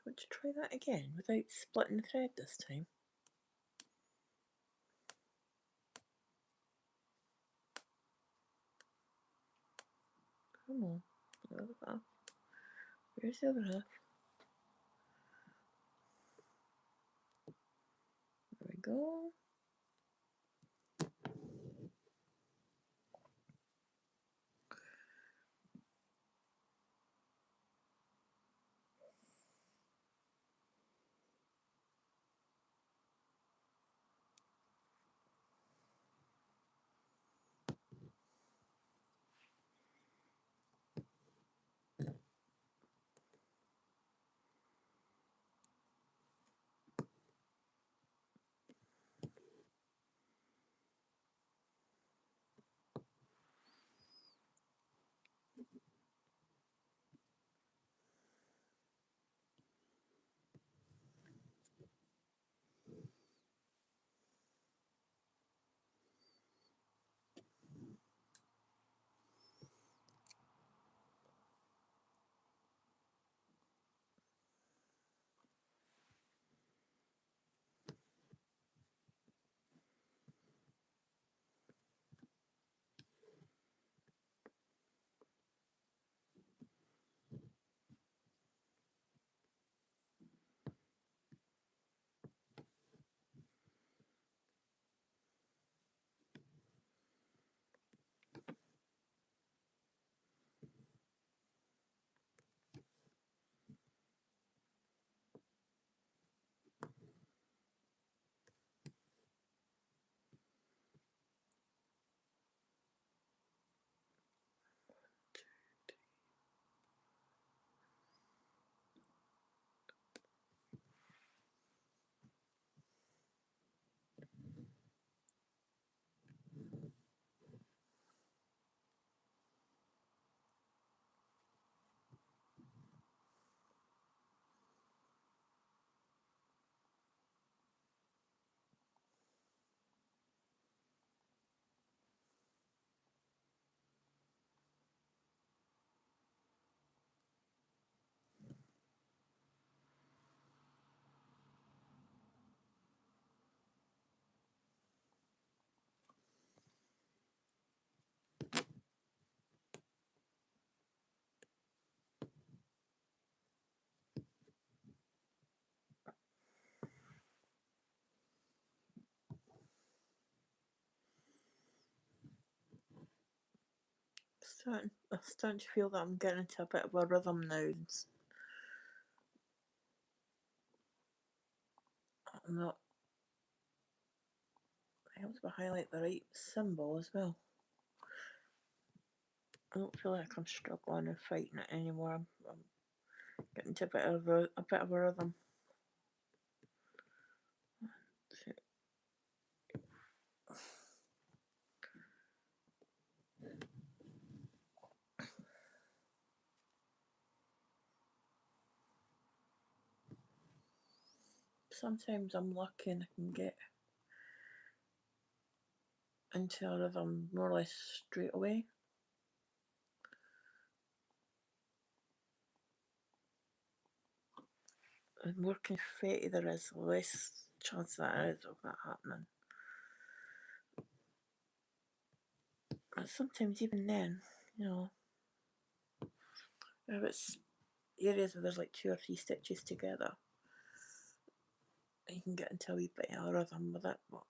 want to try that again without splitting the thread this time? Come on, the other half. Where's the other half? There we go. I'm starting to feel that I'm getting into a bit of a rhythm now. I'm not able to highlight the right symbol as well. I don't feel like I'm struggling and fighting it anymore. I'm getting to a bit of a rhythm. Sometimes I'm lucky and I can get into a rhythm more or less straight away. The more confetti there is, the less chance there is of that happening. But sometimes even then, you know, if it's areas where there's like 2 or 3 stitches together, you can get into a wee bit of a rhythm with it. But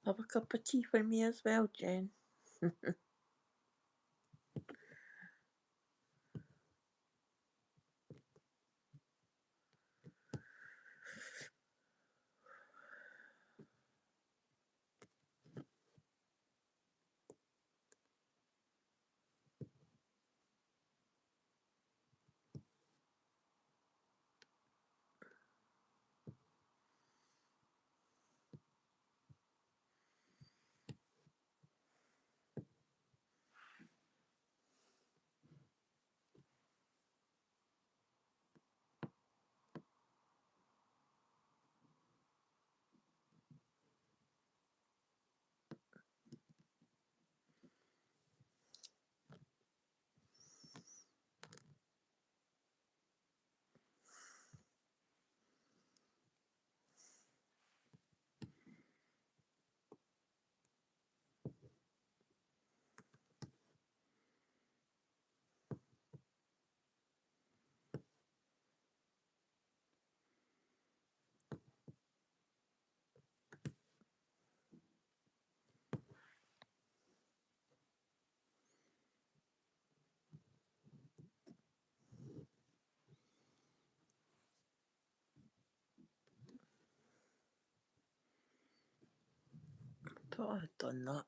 have a cup of tea for me as well, Jen. Thought I had done that.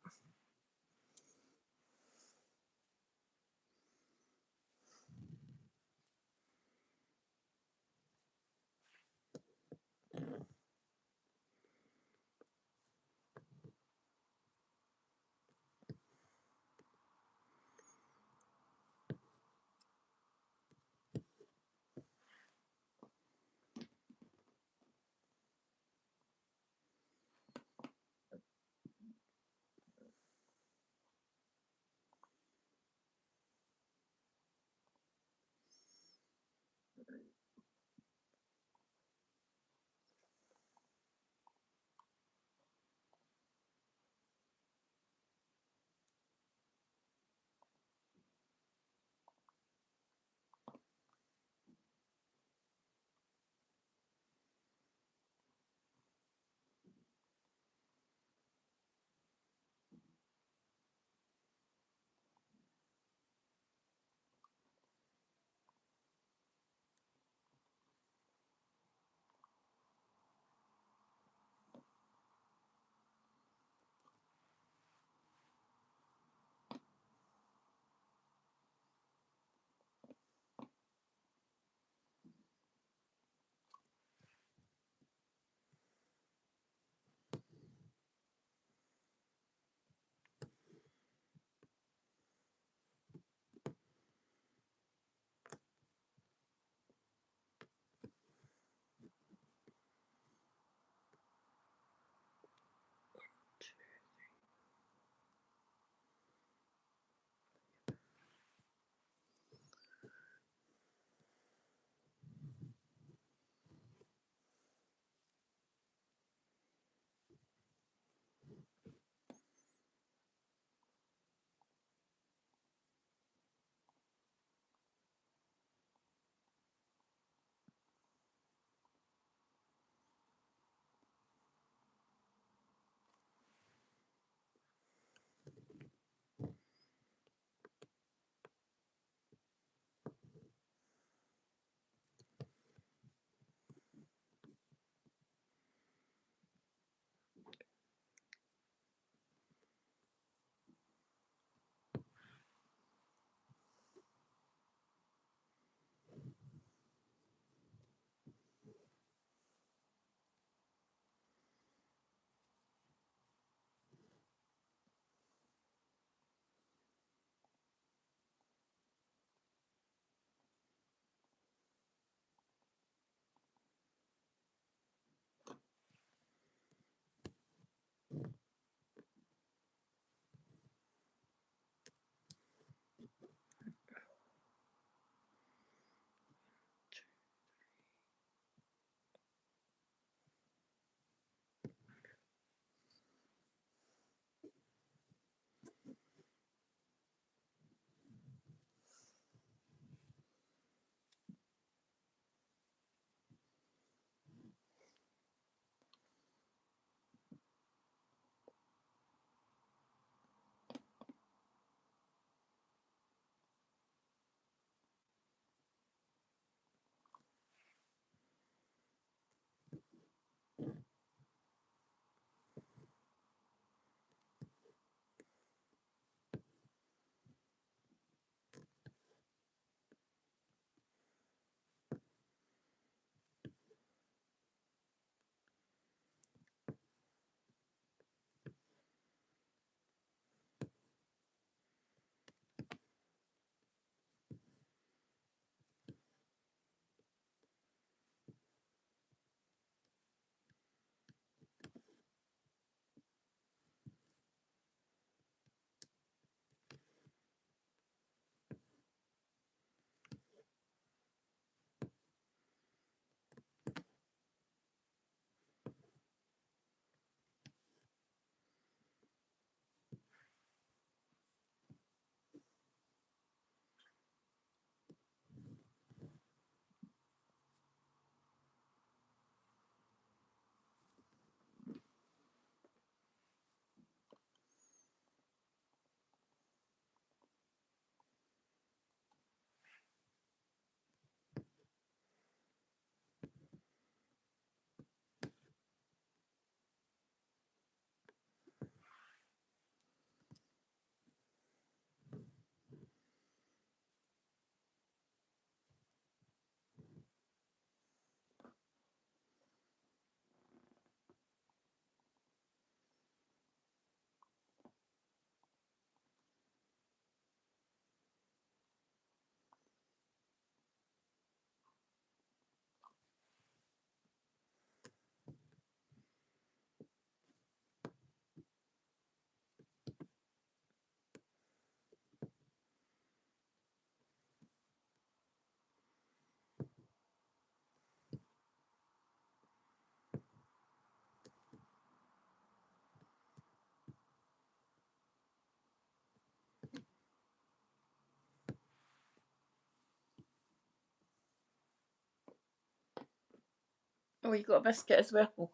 Oh, you got a biscuit as well.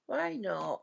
Why not?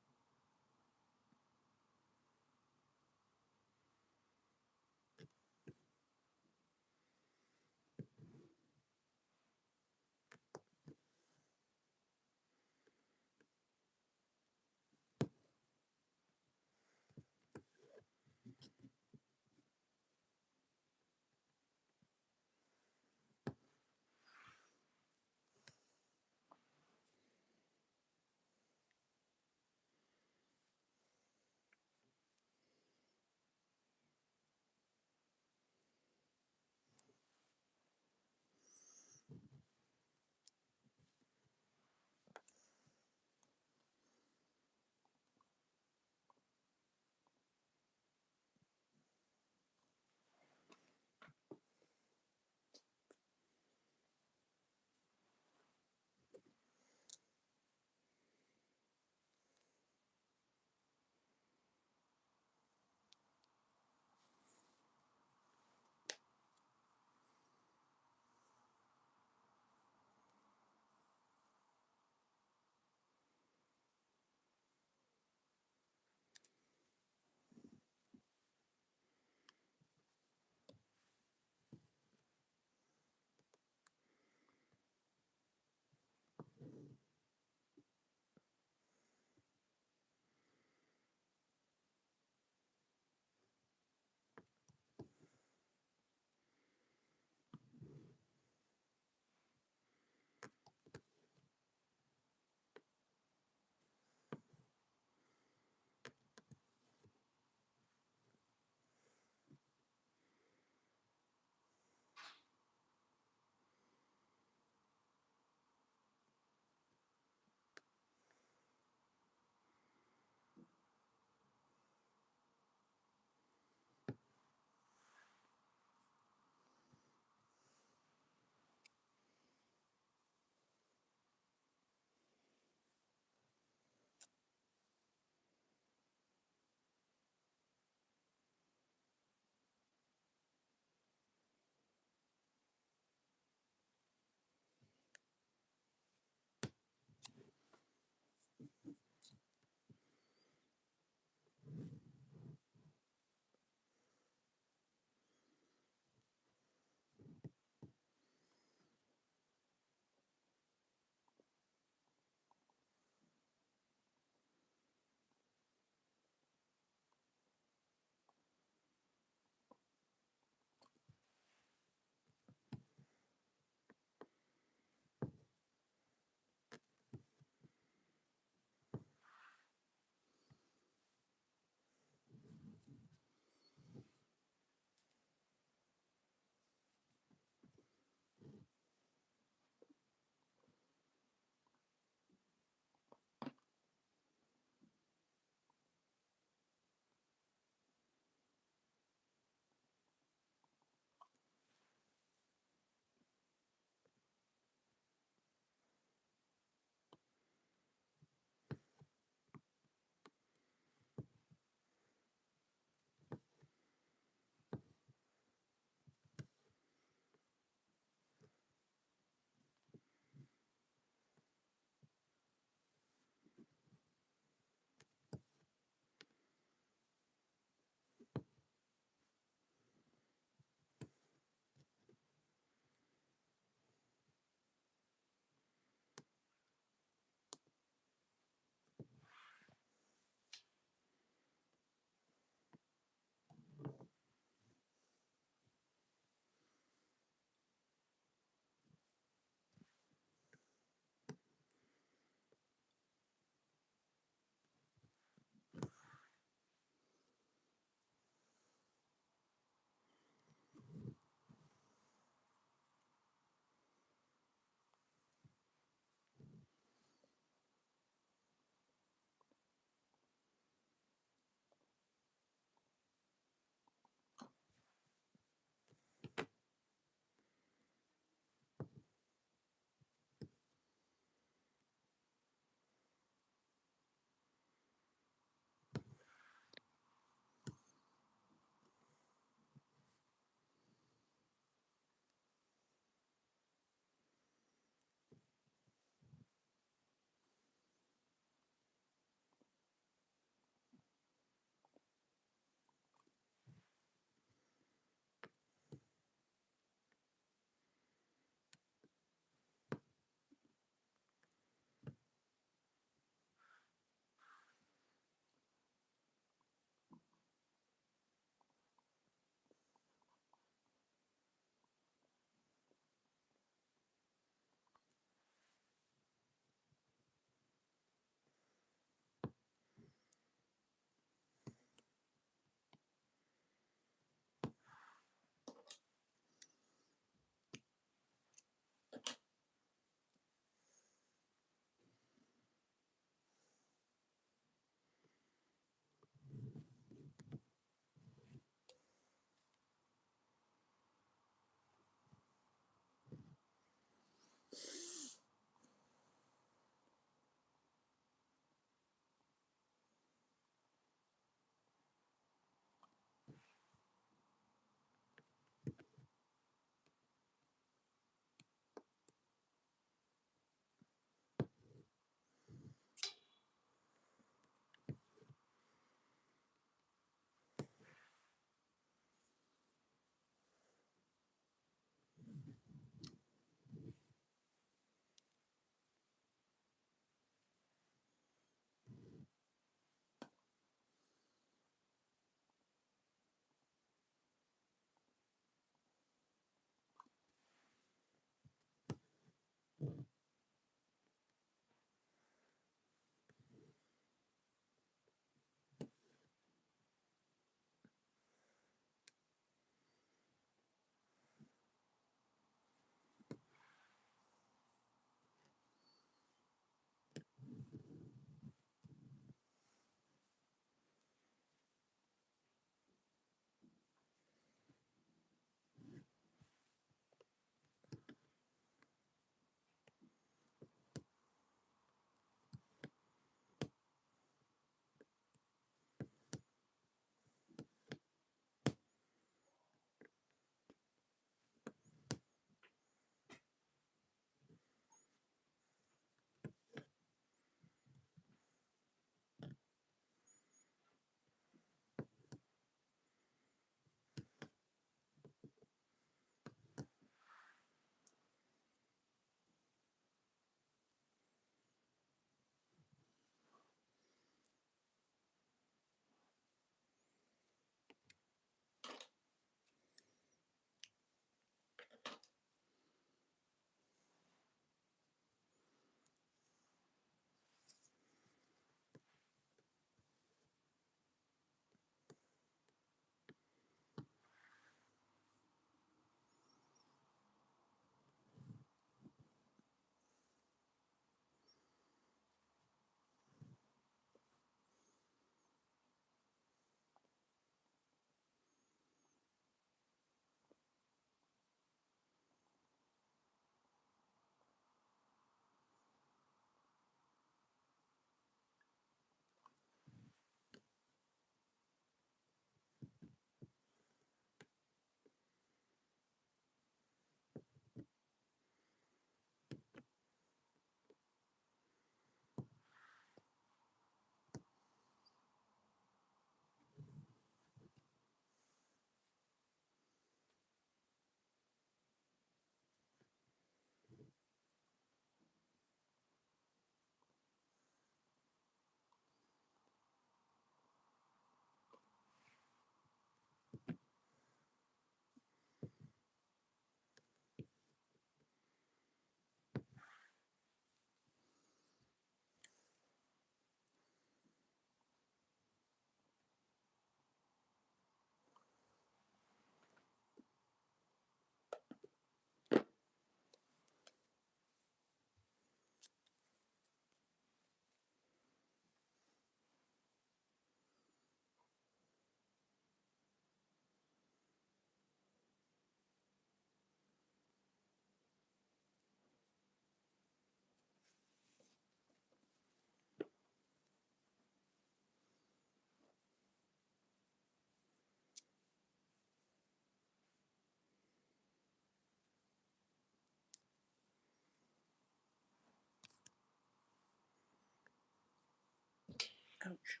Ouch.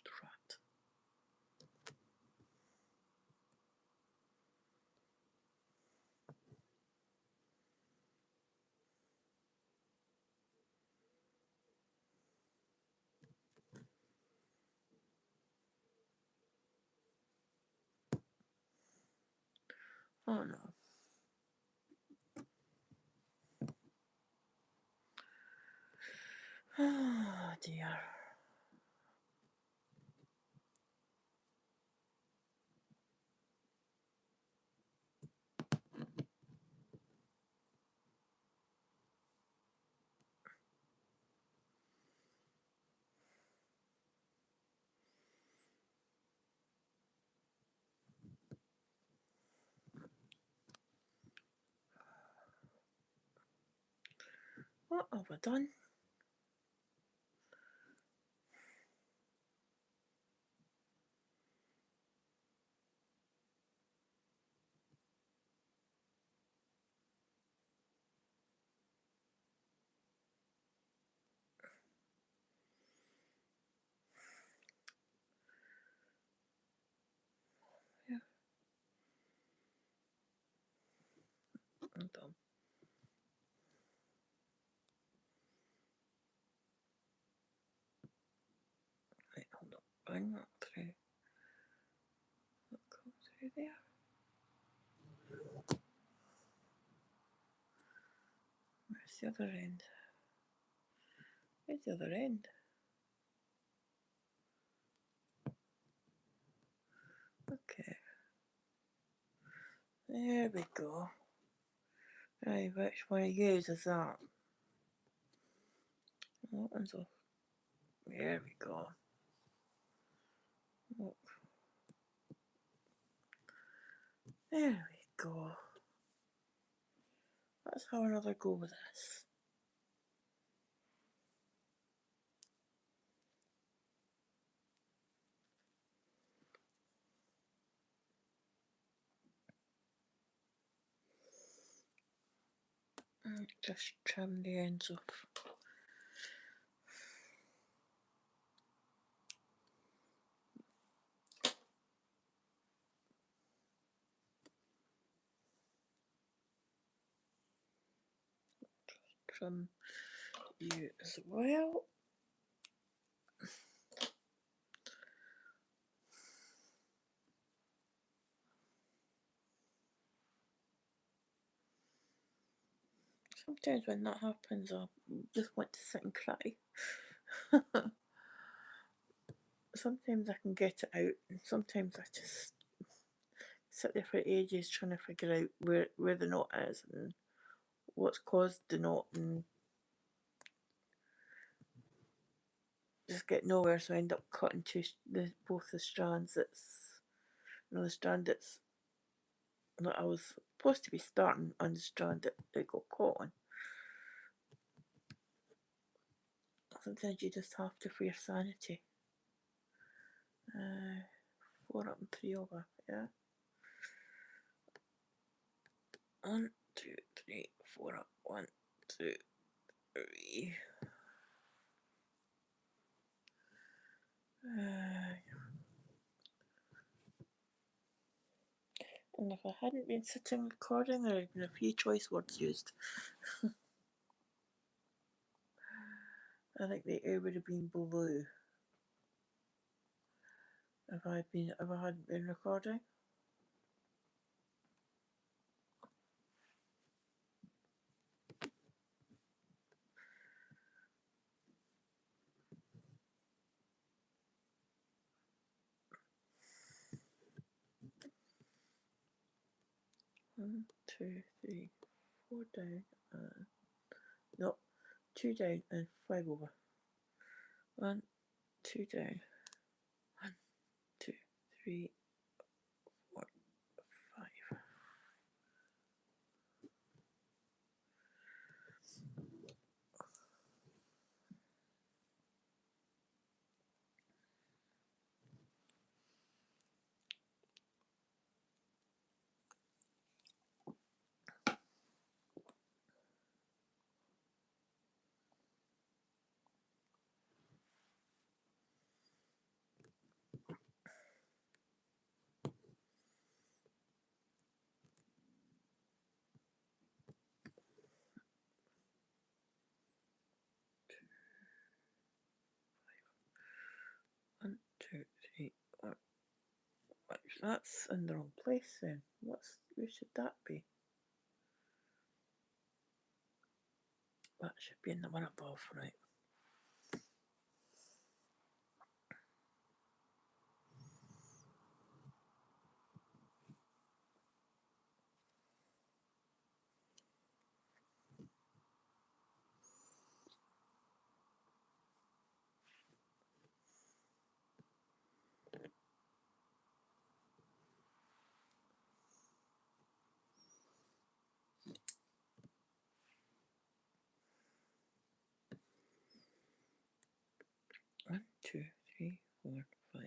Drat. Oh no. Oh dear. What have I done? Yeah, I'm done. Right, hold on. Bring that through. That goes through there. Where's the other end? Where's the other end? Okay. There we go. Right, which one to use is that? That one's off. There we go. Look. There we go. Let's have another go with this. Just trim the ends off. Trim you as well. Sometimes when that happens, I just want to sit and cry. Sometimes I can get it out, and sometimes I just sit there for ages trying to figure out where the knot is and what's caused the knot, and just get nowhere. So I end up cutting both the strands. The strand that I was supposed to be starting on the strand that got caught on. Sometimes you just have to for your sanity. 4 up and 3 over, yeah. 1, 2, 3, 4 up. 1, 2, 3. And if I hadn't been sitting recording, there had been a few choice words used. I think the air would have been blue if I hadn't been recording. One, 2, 3, 4 down, no, 2 down and 5 over. 1, 2 down. 1, 2, 3, 4, 5. That's in the wrong place then. Where should that be? That should be in the one above, right? One, two, three, four, five.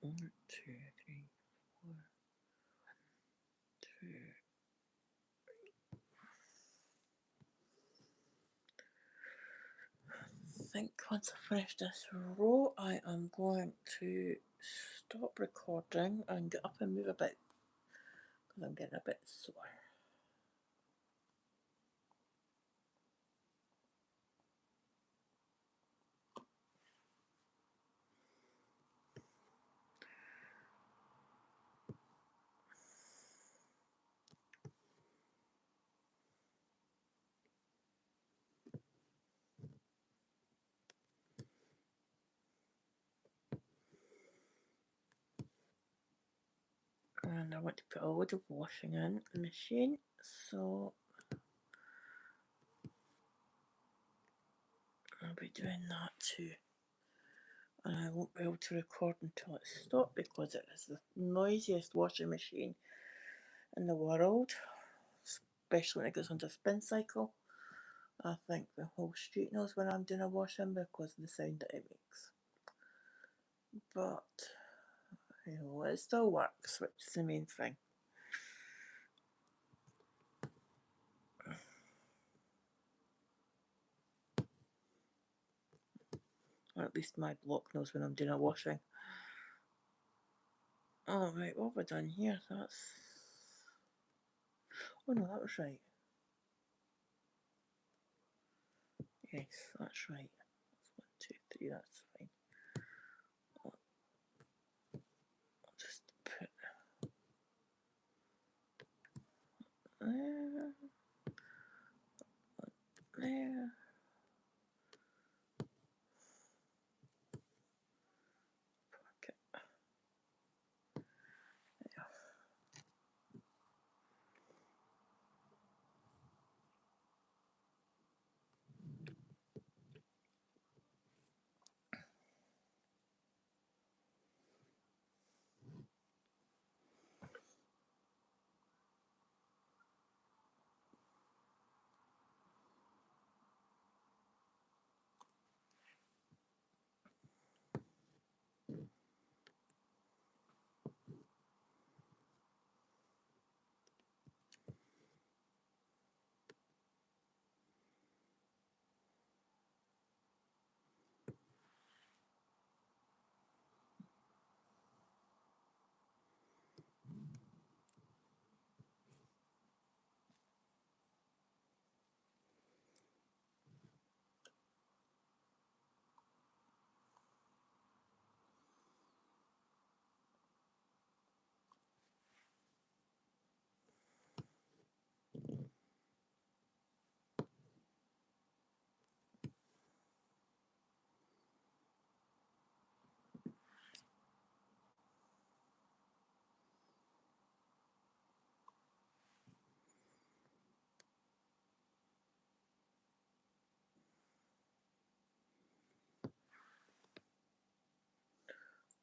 One, two, three, four, two. I think once I finish this row, I am going to stop recording and get up and move about because I'm getting a bit sore. And I want to put a load of washing in the machine, so I'll be doing that too. and I won't be able to record until it's stopped because it is the noisiest washing machine in the world, especially when it goes on a spin cycle. I think the whole street knows when I'm doing a washing because of the sound that it makes. But, you know, it still works, which is the main thing. Or at least my block knows when I'm doing a washing. Oh, right, what have I done here? That's... Oh no, that was right. Yes, that's right. That's 1, 2, 3, that's fine. I'll just put there, there. Okay. There.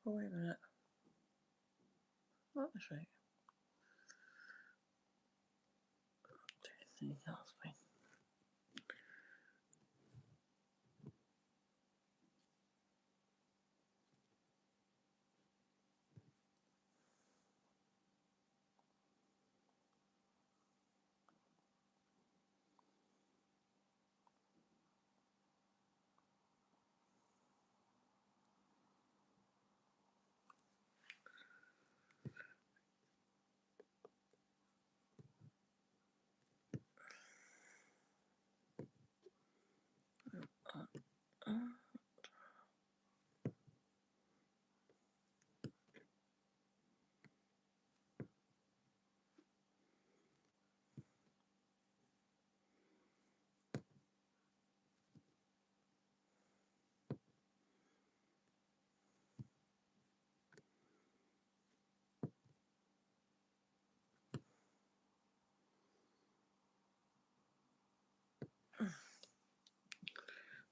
Oh, wait a minute. That was right. That's fine. Uh,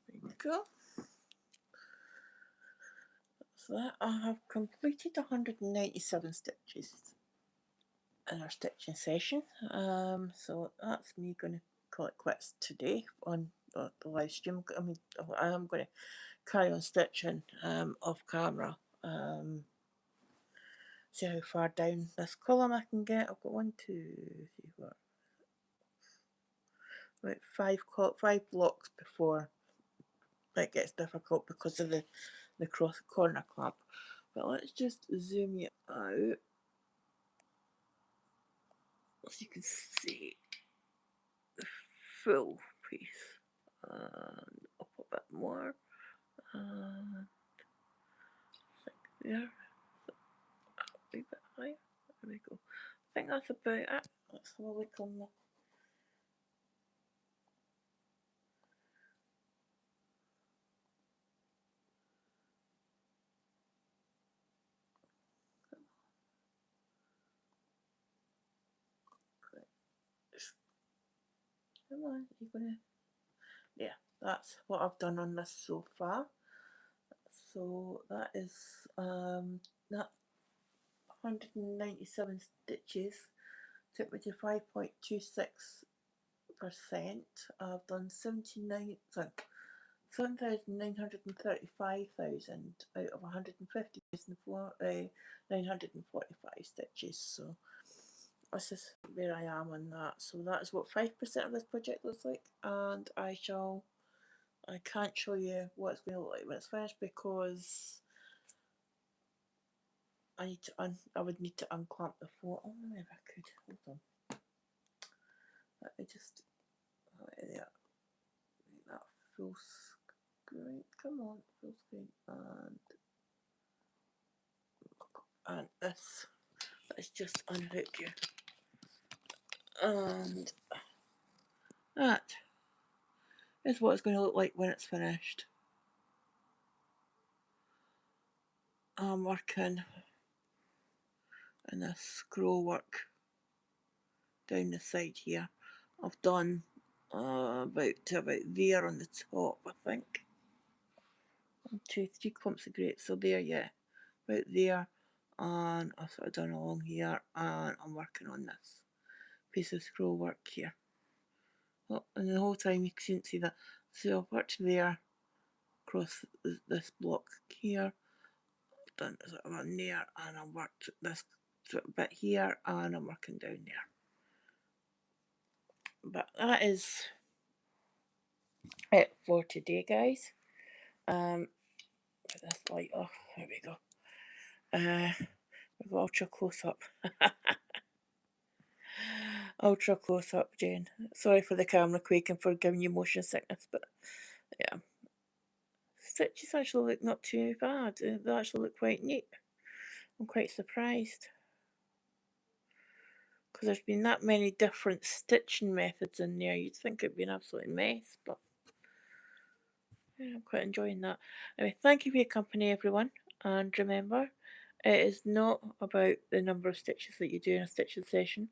there you go. So that I have completed 197 stitches in our stitching session. So that's me going to call it quits today on the live stream. I mean, I am going to carry on stitching off camera. See how far down this column I can get. I've got 1, 2, 3, 4, about 5 blocks before it gets difficult because of the cross corner clamp. But let's just zoom you out so you can see the full piece. And up a bit more. And like there. A wee bit higher. There we go. I think that's about it. Let's have a look on the... Come on, you're gonna... Yeah, that's what I've done on this so far. So that is that 197 stitches took me to 5.26%. I've done 7,935,000 out of 150,945 stitches. So this is where I am on that. So that is what 5% of this project looks like, and I can't show you what it's going to look like when it's finished because I would need to unclamp the floor. Oh, maybe I could. Hold on. Let me just there. Make that full screen. Come on, full screen, and this. Let's just unhook you, and that is what it's going to look like when it's finished. I'm working in this scroll work down the side here. I've done about there on the top, I think. 1, 2, 3 clumps of grapes. So there, yeah, about there, and I've sort of done along here, and I'm working on this piece of scroll work here. Oh, and the whole time you couldn't see that. So I've worked there across this block here. I've done sort of on there, and I've worked this sort of bit here, and I'm working down there. But that is it for today, guys. Put this light off. There we go. We've got ultra close up. Ultra close up, Jane. Sorry for the camera quaking for giving you motion sickness, but yeah. Stitches actually look not too bad. They actually look quite neat. I'm quite surprised. Because there's been that many different stitching methods in there. You'd think it'd be an absolute mess, but yeah, I'm quite enjoying that. Anyway, thank you for your company, everyone. And remember, it is not about the number of stitches that you do in a stitching session,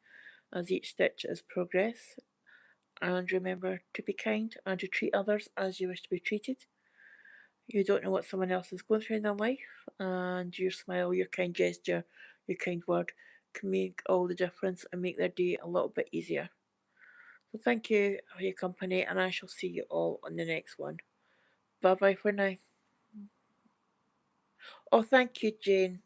as each stitch is progress. And remember to be kind and to treat others as you wish to be treated. You don't know what someone else is going through in their life, and your smile, your kind gesture, your kind word can make all the difference and make their day a little bit easier. So thank you for your company, and I shall see you all on the next one. Bye bye for now. Oh, thank you, Jane.